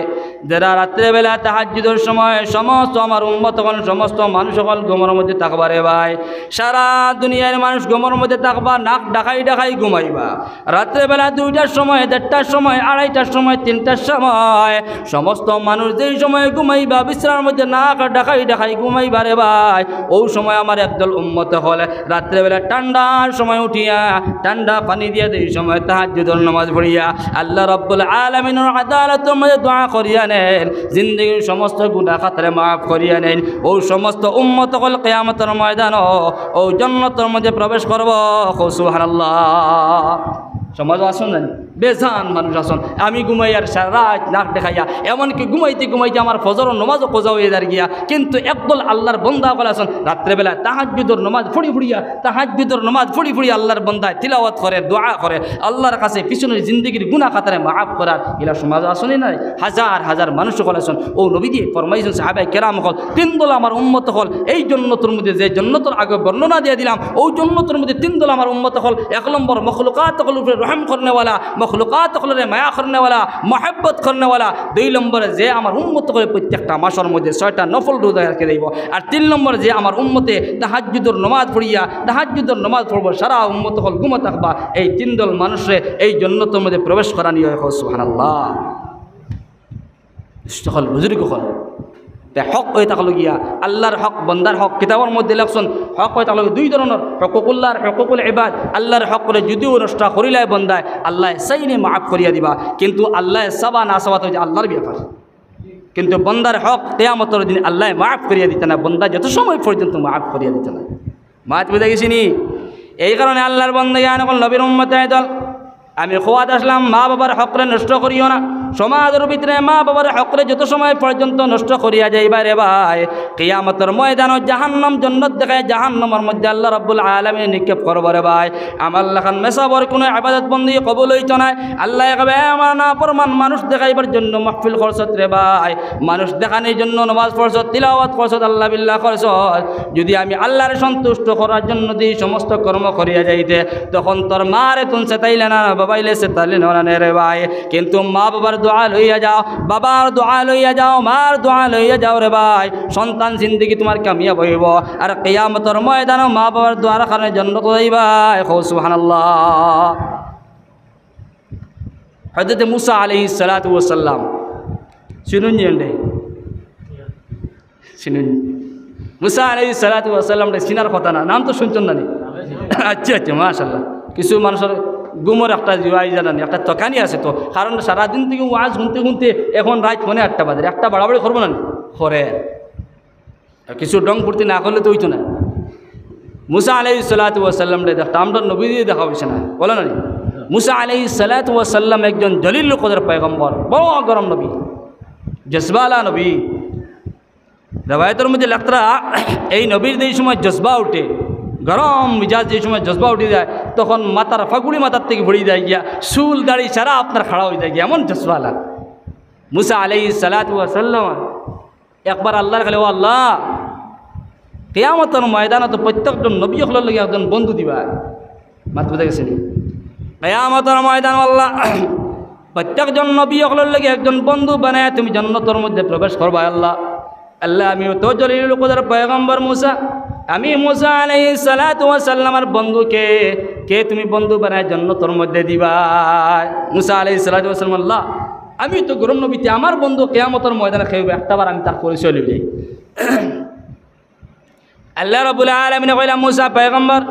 যারা রাত্রেবেলা তাহাজ্জুদের সময় সমস্ত আমার উম্মত হল সমস্ত মানুষ হল ঘুমের মধ্যে থাকবারে ভাই। সারা দুনিয়ার মানুষ ঘুমের মধ্যে থাকবা, নাক ডাকাই ডাকাই ঘুমাইবা। রাত্রেবেলা 2টার সময়, 1টার সময়, 2:30টার সময়, 3টার সময় সমস্ত মানুষ যেই সময় ঘুমাইবা বিশ্রামের মধ্যে নাক ডাকাই ডাকাই ঘুমাইবারে ভাই। ওই সময় আমার একদল উম্মত হল রাত্রেবেলা ঠান্ডার সময় উঠিয়া ঠান্ডা পানি দিয়ে এই সময় তাহাজ্জুদের নামাজ পড়িয়া আল্লাহ রাব্বুল আলামিনের আদালতের মধ্যে দোয়া করিয়া নেন, জিন্দেগীর সমস্ত গুনাহ খাতারে মাফ করিয়া নেন। ওই সমস্ত উম্মত হল কিয়ামতের ময়দান ও জান্নাতের মধ্যে প্রবেশ করব। সুবহানাল্লাহ। সমাজ আসুন না বেজান মানুষ আসুন, আমি ঘুমাই আর সারা রাত নাক দেখাইয়া, এমনকি ঘুমাইতে ঘুমাইতে আমার ফজরের নামাজও কোজা হয়ে দাঁড় গিয়া। কিন্তু একদল আল্লাহর বন্দা বলে আসুন রাত্রেবেলা তাহাজ্জুদের নামাজ ফুড়ি ফুড়িয়া, তাহাজ্জুদের নামাজ ফুড়ি ফুড়িয়া আল্লাহর বন্দায় তিলাওয়াত করে, দোয়া করে, আল্লাহর কাছে পিছনের জিন্দগির গুনাহ খাতারে মাফ করার এলা সমাজ আসুনই নাই। হাজার হাজার মানুষ হল আসুন। ও নবী দিয়ে ফরমাইছেন সাহাবায়ে কেরাম হল 3 দল আমার উম্মত হল এই জান্নাতের মধ্যে, যে জান্নাতের আগে বর্ণনা দিয়ে দিলাম, ওই জান্নাতের মধ্যে 3 দল আমার উম্মত হল। 1 নম্বর মখলুকাত হল উপরে রহম করনেওয়ালা, মখলুকাত হল মায়া করনেওয়ালা, মহব্বত করনেওয়ালা। 2 নম্বরে যে আমার উম্মত করে প্রত্যেকটা মাসের মধ্যে 6টা নফল রোজা রেখে দেব। আর 3 নম্বর যে আমার উম্মতে তাহাজ্জুদের নামাজ পড়িয়া তাহাজ্জুদের নামাজ পড়ব, সারা উম্মত হল ঘুমা থাকবা। এই 3 দল মানুষে এই জান্নাতের মধ্যে প্রবেশ করা নিয়ে হয়। সুবহানাল্লাহ। হল বুজুর্গ হল হক হয়ে থাকলো গিয়া আল্লাহর হক, বন্দার হক। কিতাবের মধ্যে লেখছেন হক হয়ে থাকলো 2 ধরনের, হকুকুল্লাহর হকুকুল ইবাদ। আল্লাহর হক করে যদিও নষ্ট করিলাই বন্দায় আল্লাহ সাইনে মাফ করিয়া দিবা, কিন্তু আল্লাহ সাবা না সাবা তো আল্লাহর ব্যাপার। কিন্তু বন্দার হক কিয়ামতের দিন আল্লাহ মাফ করিয়া দিতে না, বন্দা যত সময় পর্যন্ত মাফ করিয়া দিতে না। মাত বুঝে গেছিনি? এই কারণে আল্লাহর বন্দা নবীর উম্মত দল আমি খোয়াত আসলাম, মা বাবার হকরে নষ্ট করিও না, সমাজের ভিতরে মা বাবার হকরে যত সময় পর্যন্ত নষ্ট করিয়া যাইবা রে ভাই, কিয়ামতের ময়দানে জাহান্নাম জান্নাত দেখায় জাহান্নামের মধ্যে আল্লাহ রাব্বুল আলামিন নিক্ষেপ করবে রে ভাই। আমার লাখান মেসাবর কোনো ইবাদত বন্দি কবুল হইতো না। আল্লাহ কবে আমার না ফরমান মানুষ দেখাইবার জন্য মাহফিল খরচত রে ভাই, মানুষ দেখানোর জন্য নামাজ খরচত, তিলাওয়াত খরচত, আল্লাহ বিল্লাহ খরচত। যদি আমি আল্লাহরে সন্তুষ্ট করার জন্য দিই সমস্ত কর্ম করিয়া যাইতে, তখন তোর মারে তুন সেতাইলে না, বাবাইলে সেতাইলে না রে ভাই। কিন্তু মা বাবার দোয়া লইয়া যাও, বাবার দোয়া লইয়া যাও, মার দোয়া লইয়া যাও রে ভাই, সন্তান জিন্দেগি তোমার কামিয়াব হইব। আর কিয়ামতের ময়দানে মা বাবার দোয়ার কারণে জান্নাত যাইবা। সুবহানাল্লাহ। হযরত মুসা আলাইহিস সালাতু ওয়াস সালাম শুনুন জি, শুনুন মুসা আলাইহিস সালাতু ওয়াস সালাম চিনার কথা না, নাম তো শুনছেন না? আচ্ছা আচ্ছা, মাশাআল্লাহ। কিছু মানুষের গুমর একটা জুয়াই জানানি একটা তকানি আছে তো, কারণ সারাদিন থেকে ওয়াজ শুনতে শুনতে এখন রাত ফোনে 8টা বাজে, একটা বাড়াবাড়ি করবো না করে কিছু ডং ফুর্তি না করলে তো হইতো না। মুসা আলাইহিস সালাতু ওয়াস সালাম দেখটা আমরা নবী দিয়ে দেখা হয়েছে না, বলো না? মুসা আলাইহিস সালাতু ওয়াস সালাম একজন জলিল কদর পয়গম্বর, বড় গরম নবী, জজবালা নবী। রবায়তের মধ্যে লাগতরা এই নবীর যে সময় জজবা উঠে, গরম মিজাজ যে সময় জজবা উঠে যায়, তখন মাথার ফাগুড়ি মাথার থেকে ভরিয়ে যায় গিয়া, চুল দাড়ি সারা আপনার খাড়া হয়ে যায় গিয়া, এমন জজবালা মুসা আলাইহিস সালাতু ওয়াস সালাম। একবার আল্লাহর কাছে, ও আল্লাহ, কিয়ামতের ময়দানে তো প্রত্যেকজন নবী হলের লাগে একজন বন্ধু দিবা। মাত বুঝে গেছেন? কিয়ামতের ময়দান আল্লাহ প্রত্যেকজন নবী হলের লাগে একজন বন্ধু বানায় তুমি জান্নাতের মধ্যে প্রবেশ করবা। আল্লাহ আল্লাহ আমিও তো জলিলুল কদর পয়গম্বর মুসা, আমি মুসা আলাইহিস সালাতু ওয়াস সালামের বন্ধুকে কে তুমি বন্ধু বানায় জান্নাতের মধ্যে দিবা? মুসা আলাইহিস সালাতু ওয়াস সালাম, আল্লাহ আমি তো গরম নবীতে আমার বন্ধু কিয়ামতের ময়দানে খাইবে, একটাবার আমি তার পরিচয় লই যাই। আল্লাহ রাব্বুল আলামিন কইলা, মুসা পয়গম্বর,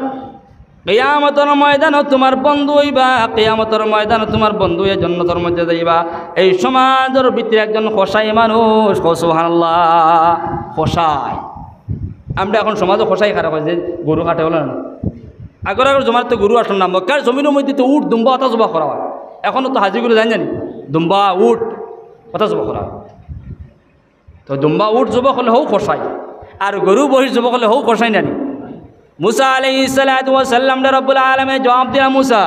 কিয়ামতের ময়দানে তোমার বন্ধু হইবা, কিয়ামতের ময়দানে তোমার বন্ধু হয়ে জান্নাতের মধ্যে যাইবা। এই সমাজের ভিতরে একজন খোসাই মানুষ, সুবহানাল্লাহ, খোসাই। আমরা এখন সমাজে খোসাই খারাপ হয় যে গরু কাটে, বলেন আগর জমার তো গরু আসল না, মক্কার জমিনের মধ্যে তো উঠ দুম্বা অতা জবা করা হয়। এখনও তো হাজিগুলো জানি জানি দুম্বা উঠ অতা জবা করা হয়। তো দুম্বা উঠ জবা হলে হও খোসাই, আর গরু বহির জবা হলে হও খোসাই নানি। মুসা আলাইহিস সালাতু ওয়াস সালাম রব্বুল আলামিন জবাব দিলা, মুসা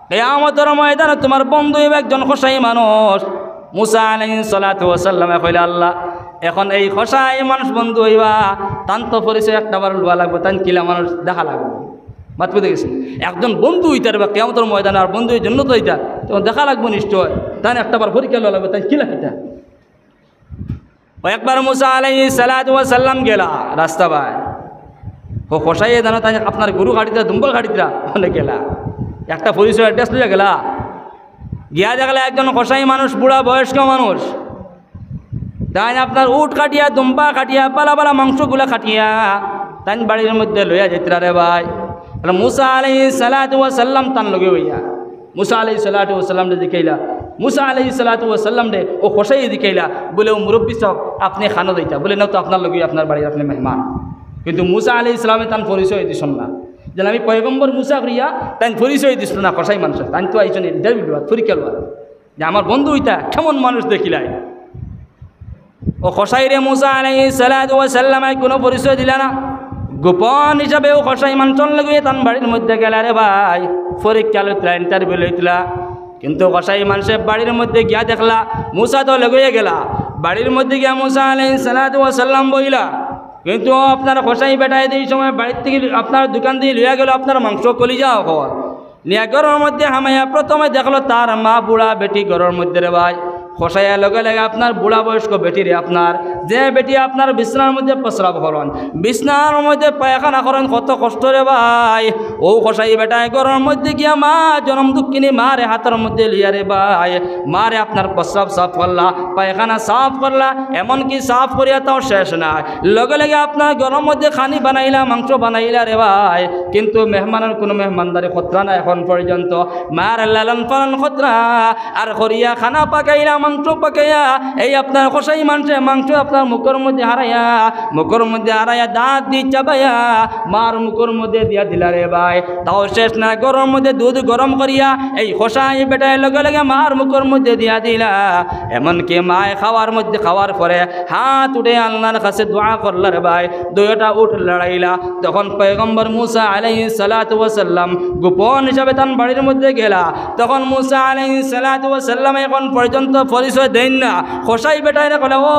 কিয়ামতের ময়দানে তোমার বন্ধু একজন খোসাই মানুষ। মুসা আলাইহিস সালাতু ওয়াস সালাম কইলা, আল্লাহ এখন এই খোসাই মানুষ বন্ধু হইবা, তান তো পরিচয় একটাবার লওয়া লাগবে, তান কিলা মানুষ দেখা লাগবে। মাত বুঝে গেছি? একজন বন্ধু হইতার বা কিয়ামতের ময়দানে আর বন্ধু জন্য তো হইতা, তখন দেখা লাগবে নিশ্চয়, তান একটাবার পরীক্ষা লওয়া লাগবে, তান কিলা হইতা। একবার মুসা আলাইহিস সালাতু ওয়াস সালাম গেলা রাস্তা বাই, ও খোসাইয়ে জানো তাই আপনার গরু গাড়িতে দুম্বল গাড়িতে ওখানে গেলা, একটা পরিচয় অ্যাড্রেস লইয়া গেলা, গিয়া দেখলা একজন খোসাই মানুষ, বুড়া বয়স্ক মানুষ, তাই আপনার উট কাটিয়া দুম্বা কাটিয়া পালা পালা মাংসগুলা কাটিয়া তাই বাড়ির মধ্যে লইয়া যেতরা রে ভাই। মুসা আলাইহিস সালাতু ওয়াস সালাম তান লগে হইয়া মুসা আলাইহিস সালাতু ওয়াস সালাম রে দেখাইলা, মুসা আলাইহিস সালাতু ওয়াস সালাম রে ও খোসাই দেখাইলা, বলে ও মুরব্বী সব আপনি খানো দিতা, বলে না তো আপনার লগে আপনার বাড়ির আপনি মেহমান। কিন্তু মুসা আলাইহিস সালামে তান পরিচয় দিছেন না, যেন আমি পয়গম্বর মুসা করিয়া তাই পরিচয় দিছিল না খোসাই মানুষ। তাই তো আইসন ইন্টারভিউ দেওয়া পরীক্ষা লওয়া যে আমার বন্ধু হইতা কেমন মানুষ দেখিলাই। ও খোসাই রে মুসা আলাইহিস সালাতু ওয়াস সালামে কোনো পরিচয় দিলা না, গোপন হিসাবে ও খোসাই মানুষের লগে তান বাড়ির মধ্যে গেলা রে ভাই, পরীক্ষা লইতলা, ইন্টারভিউ লইতলা। কিন্তু খোসাই মানুষের বাড়ির মধ্যে গিয়া দেখলা মুসা তো লগে গেলা, বাড়ির মধ্যে গিয়া মুসা আলাইহিস সালাতু ওয়াস সালাম বইলা, কিন্তু আপনার খোসাই বেটায় এই সময় বাড়ির থেকে আপনার দোকান দিয়ে লইয়া গেল আপনার মাংস কলিজা হওয়ার নিয়ে ঘরের মধ্যে হামাইয়া প্রথমে দেখলো তার মা বুড়া বেটি ঘরের মধ্যে রে ভাই। খোসাইয়া লগে লগে আপনার বুড়া বয়স্ক বেটি রে, আপনার যে বেটি আপনার বিছনার মধ্যে প্রস্রাব করেন, বিছনার মধ্যে পায়খানা করেন, কত কষ্ট রে ভাই। ও খোসাই বেটায় ঘরের মধ্যে গিয়া মা জনম দুঃখিনী মা রে হাতের মধ্যে লিয়া রে ভাই, মা রে আপনার প্রস্রাব সাফ করলা, পায়খানা সাফ করলা, এমনকি সাফ করিয়া তাও শেষ নাই, লগে লগে আপনার ঘরের মধ্যে খানি বানাইলা, মাংস বানাইলা রে ভাই। কিন্তু মেহমানের কোনো মেহমানদারি খতরা না এখন পর্যন্ত, মার লালন পালন খতরা আর করিয়া খানা পাকাইলা, মাংস পাকাইয়া এই আপনার কষাই মাংস আপনার মুখের মধ্যে হারাইয়া দাঁত দিয়ে চাবাইয়া মার মুখের মধ্যে দিয়া দিলা রে ভাই। তাও শেষ না, গরম মধ্যে দুধ গরম করিয়া এই কষাই বেটায় লগে লগে মার মুখের মধ্যে দিয়া দিলা। এমনকি মায় খাওয়ার পরে হাত উঠে আল্লাহর কাছে দোয়া করলা রে ভাই, দুইটা উঠ লড়াইলা। তখন পয়গম্বর মুসা আলাইহিস সালাতু ওয়াস সালাম গোপন হিসাবে তার বাড়ির মধ্যে গেলা। তখন মুসা আলাইহিস সালাতু ওয়াস সালাম এখন পর্যন্ত পরিচয় দেন না। কষাই বেটায় কলে, ও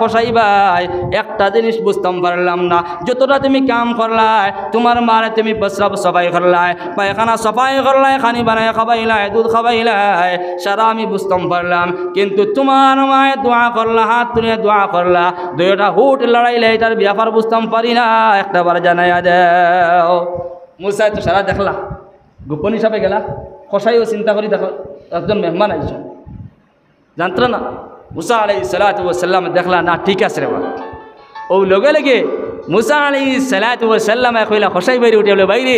কষাই ভাই, একটা জিনিস বুঝতাম পারলাম না, যতটা তুমি কাম করলাই, তোমার মারে তুমি প্রস্রাব সফাই করলাই, পায়খানা সফাই করলাই, খানি বানায় খাবাইলাই, দুধ খাবাইলাই, সারা আমি বুঝতাম পারলাম। কিন্তু তোমার মায়ের দোয়া করলা, হাত তুলে দোয়া করলা, দুইটা হুট লড়াইলে, এটার ব্যাপার বুঝতাম পারি না, একটা বার জানাইয়া দেও। মুসা তো সারা দেখলা, গোপন হিসাবে গেলা, কষাইও চিন্তা করি দেখো একজন মেহমান আইসন, জানত না। মুসা আলাইহিস সালাতু ওয়াস সালাম দেখলা না, ঠিক আছে রে বাবা। ও লগে লগে মুসা আলাইহিস সালাতু ওয়াস সালাম কইলা, কষাই বাইরে উঠে বলে, বাইরে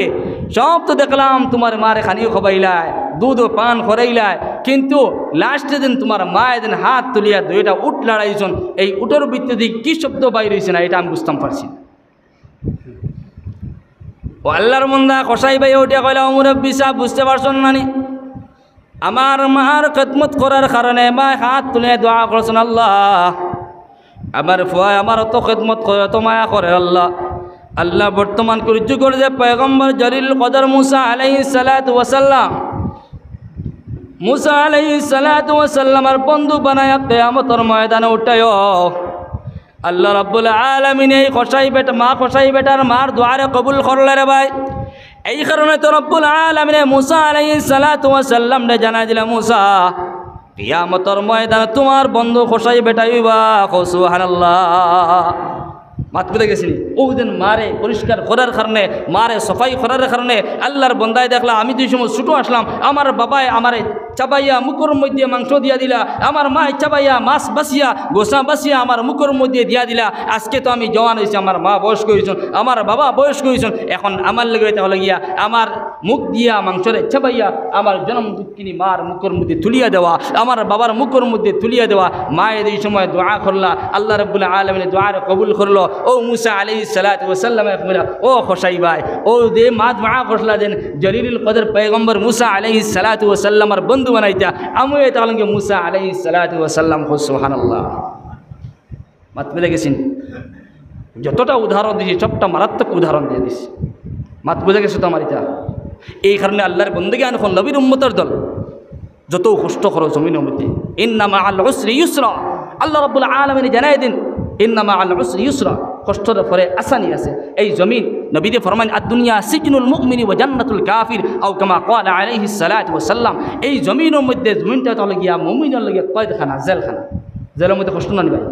সব তো দেখলাম তোমার মারে খানিও খাবাইলাই, দুধও পান করাইলাই, কিন্তু লাস্টে দিন তোমার মায়ের দিন হাত তুলিয়া দুইটা উঠ লড়াইছন, এই উটের ভিত্তিতে কি শব্দ বাইর হয়েছে না, এটা আমি বুঝতাম পারছি। ও আল্লাহর মন্দা কষাই ভাই উঠে কইলা, ও মুরব্বি সাহেব বুঝতে পারছেন নানি, আমার মার খেদমত করার কারণে মা হাত তুলে দোয়া করছেন, আল্লাহ আমার ফুয়া আমার অত খেদমত করে, অত মায়া করে আল্লাহ। আল্লাহ বর্তমান করে যুগের যে পয়গম্বর জলিল কদর মুসা আলাইহিস সালাতু ওয়াস সালাম, মুসা আলাইহিস সালাতু ওয়াস সালামের বন্ধু বানায়া কিয়ামতের ময়দানে উঠায়ো। আল্লাহ রাব্বুল আলামিন এই কষাই বেটার মার দোয়ারে কবুল করলে রে ভাই। এই কারণে তো রব্বুল আলামিন মুসা আলাইহিস সালাতু ওয়াস সালাম রে জানাই দিলা, মুসা কিয়ামতের ময়দানে তোমার বন্ধু কষাই বেটা হইবা, সুবহানাল্লাহ। মাত পেতে গেছিনি ওদিন মারে পরিষ্কার করার কারণে, মারে সফাই করার কারণে আল্লাহর বন্দায় দেখলা, আমি দুই সময় ছুটো আসলাম, আমার বাবায় আমারে চাবাইয়া মুখের মধ্যে মাংস দিয়া দিলা, আমার মায় চাবাইয়া মাছ বাসিয়া গোসা বাসিয়া আমার মুখের মধ্যে দিয়া দিলা। আজকে তো আমি জওয়ান হয়েছি, আমার মা বয়স্ক হয়েছেন, আমার বাবা বয়স্ক হয়েছেন, এখন আমার লেগে তাহলে গিয়া আমার মুখ দিয়া মাংসরে চাবাইয়া আমার জন্ম দুঃখিনী মার মুখের মধ্যে তুলিয়া দেওয়া, আমার বাবার মুখের মধ্যে তুলিয়া দেওয়া। মায়ের এই সময় দোয়া করলা, আল্লাহ রাব্বুল আলামিন দোয়ার কবুল করলো। ও মুসা আলাইহিস সালাতু ওয়াস সালাম কইলা, ও কষাই ভাই, ও দে মা দোয়া করলা দেন জলিলুল কদর পয়গম্বর মুসা আলাইহিস সালাতু ওয়াস সালামের বন্ধু বানাইতা, আমি তাহলে মুসা আলাইহিস সালাতু ওয়াস সালাম, সুবহানাল্লাহ। মাত পেলে গেছেন, যতটা উদাহরণ দিয়েছি সবটা মারাত্মক উদাহরণ দিয়ে দিছি। মাত বুঝে গেছে তো আমার এটা। এই কারণে আল্লাহর বন্দেগী এখন নবীর উম্মতের দল যত কষ্ট করো জমিনের মধ্যে, ইন্না মাআল উসরি ইউসরা, আল্লাহ রাব্বুল আলামিন জানাই দিন, ইন্না মাআল উসরি ইউসরা, কষ্টের পরে আসানি আছে। এই জমিন নবীজি ফরমান, আদ-দুনিয়া সিজনুল মুমিনি ওয়া জান্নাতুল কাফির, আও কামা ক্বালা আলাইহিস সালাতু ওয়াস সালাম। এই জমিনের মধ্যে, জমিনটা তাহলে গিয়া মুমিনের লাগে কয়েদখানা, জেলখানা। জেলের মধ্যে কষ্ট না নিবাই,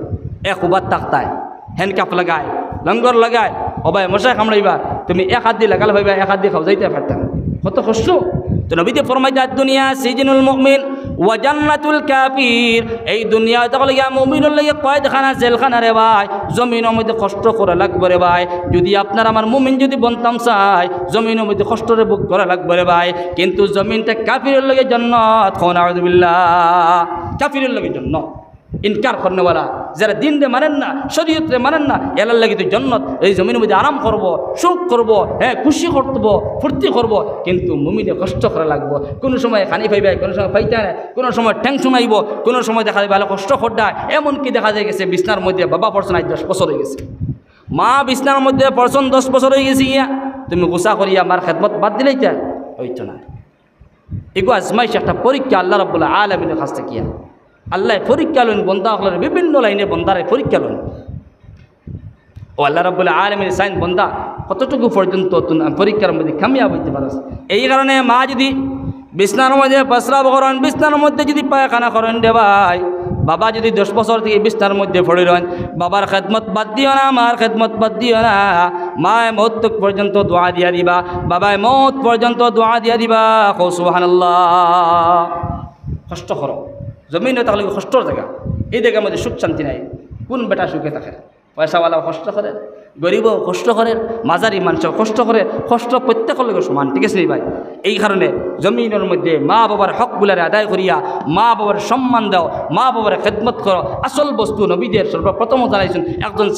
এক উবাদ তাকতায় হ্যান্ডকাপ লাগায়, লঙ্গর লাগায়, ও ভাই মশাই কামড়াইবা, তুমি এক হাত দিয়ে লাগালে ভাইবা, এক হাত দিয়ে খাও যাইতে পারতাম, কত কষ্ট। তো নবীজি ফরমাইতে, আদ-দুনিয়া সিজনুল মুমিন ওয়া জান্নাতুল কাফির, এই দুনিয়া তাহলে গিয়া মুমিনের লাগে কয়েদখানা, জেলখানা রে ভাই। জমিনের মধ্যে কষ্ট করা লাগবে রে ভাই। যদি আপনার আমার মুমিন যদি বনতাম চাই, জমিনের মধ্যে কষ্টরে বুক করা লাগবে রে ভাই। কিন্তু জমিনটা কাফিরের লাগে জান্নাত, কোন আউযুবিল্লাহ, কাফিরের লাগে জান্নাত। ইনকার করনেওয়ালা যারা দিন রে মানেন না, শরীয়ত রে মানেন না, এলার লাগে তো জন্নত। এই জমিনের মধ্যে আরাম করব, সুখ করব, হ্যাঁ খুশি করব, ফুর্তি করব, কিন্তু মুমিনে কষ্ট করা লাগবো। কোনো সময় খানি পাইবে, কোনো সময় পাইতে না, কোনো সময় টেনশন আইব, কোনো সময় দেখা যায় ভালো কষ্ট খড্ডায়। এমনকি দেখা যায় গেছে বিছনার মধ্যে বাবা পড়ছেন 10 বছর হয়ে গেছে, মা বিছনার মধ্যে পড়ছেন 10 বছর হয়ে গেছে, ইয়া তুমি গোসা করিয়া আমার খেদমত বাদ দিলেই তা হইতো না। এগো আজমাইশ একটা পরীক্ষা আল্লাহ রাব্বুল আলামিনের কাছ থেকে। আল্লাহ পরীক্ষা লন বন্দা হলের বিভিন্ন লাইনে বন্দারে পরীক্ষা লন। ও আল্লাহ রাব্বুল আলামিন সাইন বন্দা কতটুকু পর্যন্ত পরীক্ষার মধ্যে কামিয়াব হইতে পারস। এই কারণে মা যদি বিছনার মধ্যে প্রস্রাব করেন, বিছনার মধ্যে যদি পায়খানা করেন রে ভাই, বাবা যদি 10 বছর থেকে বিছনার মধ্যে পড়ে রয়েন, বাবার খেদমত বাদ দিও না, মার খেদমত বাদ দিও না। মায় মৌত পর্যন্ত দোয়া দিয়া দিবা, বাবায় মৌত পর্যন্ত দোয়া দিয়া দিবা, সুবহানাল্লাহ। কষ্ট করো, জমিনে তাহলে কষ্টর জায়গা, এই জায়গার মধ্যে সুখ শান্তি নাই। কোন বেটা সুখে থাকে? পয়সাওয়ালাও কষ্ট করে, গরিবও কষ্ট করে, মাঝারি মানুষও কষ্ট করে, কষ্ট প্রত্যেকের লোক সমান, ঠিক আছে ভাই? এই কারণে জমিনের মধ্যে মা বাবার হকগুলারে আদায় করিয়া মা বাবার সম্মান দাও, মা বাবার খেদমত করো। আসল বস্তু নবীদের সর্বপ্রথম জানাইছেন একজন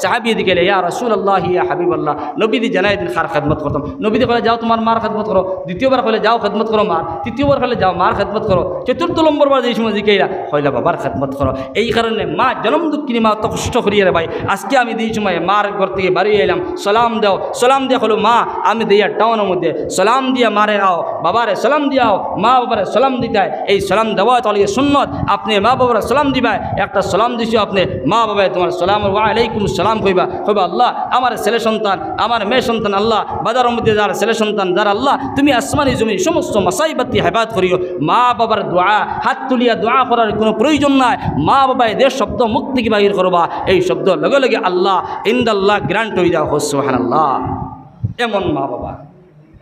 সাহাবি দিকে ইয়া রাসূলুল্লাহ ইয়া হাবিবাল্লাহ, নবীদি জানাই দিন কার খেদমত করতাম। নবীদি বলে যাও তোমার মার খেদমত করো, দ্বিতীয়বার বলে যাও খেদমত করো মার, তৃতীয়বার বলে যাও মার খেদমত করো, চতুর্থ নম্বরবার যে সময় দিকেইরা হইলা বাবার খেদমত করো। এই কারণে মা জনম দুঃখিনী মা অত কষ্ট করিয়ে রে ভাই। আজকে আমি দিই সময় মার ঘর থেকে বাড়িয়ে এলাম, সালাম দাও, সালাম দিয়া হলো মা আমি দিয়া টাউনের মধ্যে সালাম দিয়া মারে আও, বাবারে সালাম দিয়াও, মা বাবারে সালাম দিতে হয়। এই সালাম দেওয়া তাহলে সুন্নত। আপনি মা বাবার সালাম দিবা, একটা সালাম দিছো আপনি মা বাবায় তোমার সালাম ওয়ালাইকুম সালাম কইবা, কইবা আল্লাহ আমার ছেলে সন্তান আমার মেয়ে সন্তান, আল্লাহ বাজারের মধ্যে যার ছেলে সন্তান যার, আল্লাহ তুমি আসমানি জমি সমস্ত মাসাইবাতি হেফাজত করিও। মা বাবার দোয়া হাত তুলিয়া দোয়া করার কোনো প্রয়োজন নাই। মা বাবা এদের শব্দ মুখ থেকে বাহির করবা, এই শব্দ লগে লগে আল্লাহ ইনদাল্লাহ গ্রান্ট হয়ে যাও, সুবহানাল্লাহ। এমন মা বাবা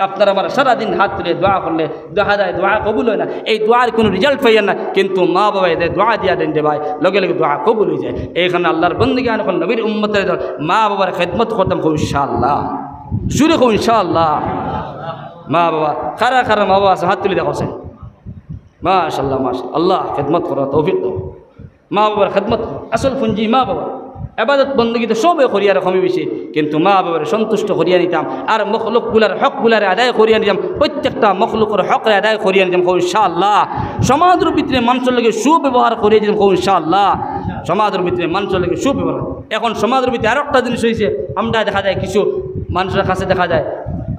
আপনারা আমার সারাদিন হাত তুলে দোয়া করলে দেখা যায় দোয়া কবুল হয় না, এই দোয়ার কোনো রেজাল্ট পাইয়েন না। কিন্তু মা বাবা এদের দোয়া দিয়া দেন যে ভাই লগে লগে দোয়া কবুল হয়ে যায়। এইখানে আল্লাহর বন্দেগী এখন নবীর উম্মতের মা বাবার খেদমত করতাম খুব ইনশাআল্লাহ, জুড়ে খুব ইনশাআল্লাহ। মা বাবা খারা খারা মা বাবা আছে হাত তুলে দেখছেন, মাশাআল্লাহ মাশাআল্লাহ, আল্লাহ খেদমত করা তৌফিক দাও। মা বাবার খেদমত আসল পুঁজি মা বাবা। আবাদত বন্দগী তো সবে করিয়া কমে বেশি, কিন্তু মা বাবার সন্তুষ্ট করিয়া নিতাম আর মখলুকগুলার হকগুলারে আদায় করিয়া নিতাম, প্রত্যেকটা মখলুকের হকরে আদায় করিয়া নিতাম ইনশাআল্লাহ। সমাজের ভিতরে মানুষের লগে সুব্যবহার করিয়া দিতাম ইনশাআল্লাহ। সমাজের ভিতরে মানুষের লগে সুব্যবহার। এখন সমাজের ভিতরে আরো একটা জিনিস হয়েছে, আমরা দেখা যায় কিছু মানুষের কাছে দেখা যায়,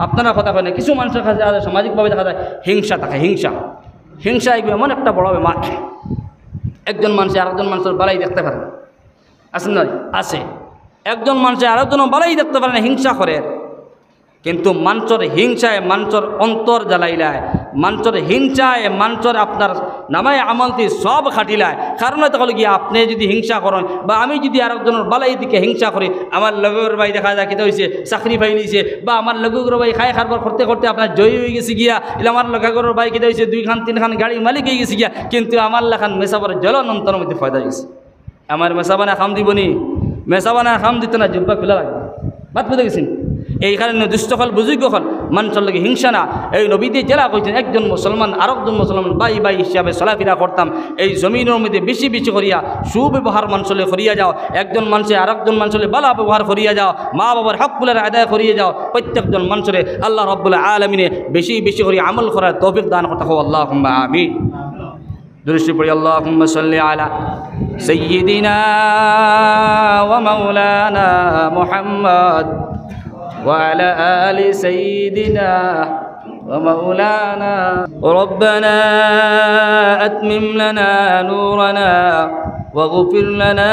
আপনারা কথা কয় না, কিছু মানুষের কাছে সামাজিকভাবে দেখা যায় হিংসা থাকে। হিংসা এমন একটা বড় বেমার, একজন মানুষে আরেকজন মানুষের বালাই দেখতে পারে না, আছে না? আছে। একজন মানুষে আরেকজন বালাই দেখতে পারে না, হিংসা করে। কিন্তু মানুষের হিংসায় মানুষের অন্তর জ্বালাইলায়, মানুষের হিংসায় মানুষের আপনার নামায় আমলটি সব খাটিলায়। কারণ এটা হলো গিয়ে আপনি যদি হিংসা করেন বা আমি যদি আরেকজনের বালাই দিকে হিংসা করি, আমার লগের ভাই দেখা যায় কেটে হয়েছে চাকরি পাই নিয়েছে, বা আমার লগের ভাই খাই খারবার করতে করতে আপনার জয়ী হয়ে গেছে গিয়া, এলে আমার লগের ভাই কেটে হয়েছে 2 খান 3 খান গাড়ির মালিক হয়ে গেছে গিয়া, কিন্তু আমার লেখান মেসাবার জলনন্তরের মধ্যে ফায়দা গেছে। আমার মেসাবানা খাম দিবনি, মেসাবানা খাম দিতে না, জুব্বা খোলা লাগবে, বাদ বুঝে গেছেন। এই কারণে দুষ্টফল বুজুর্গ হল মানুষের লগে হিংসা না। এই নবীতে জেলা কইছেন একজন মুসলমান আরেকজন মুসলমান বাই হিসাবে চলাফেরা করতাম। এই জমিনের মধ্যে বেশি বেশি করিয়া সুব্যবহার মানুষলে করিয়া যাও, একজন মানুষে আরেকজন মানুষলে বালা ব্যবহার করিয়া যাও, মা বাবার হকগুলার আদায় করিয়া যাও। প্রত্যেকজন মানুষরে আল্লাহ রাব্বুল আলামিনে বেশি বেশি করে আমল করার তৌফিক দান করতে হোক, আল্লাহুম্মা আমিন। দৃষ্টি পড়ি আল্লাহুম্মা সাল্লি আলা সাইয়্যিদিনা ওয়া মাওলানা মুহাম্মদ وعلى آل سيدنا ومولانا ربنا أتمم لنا نورنا واغفر لنا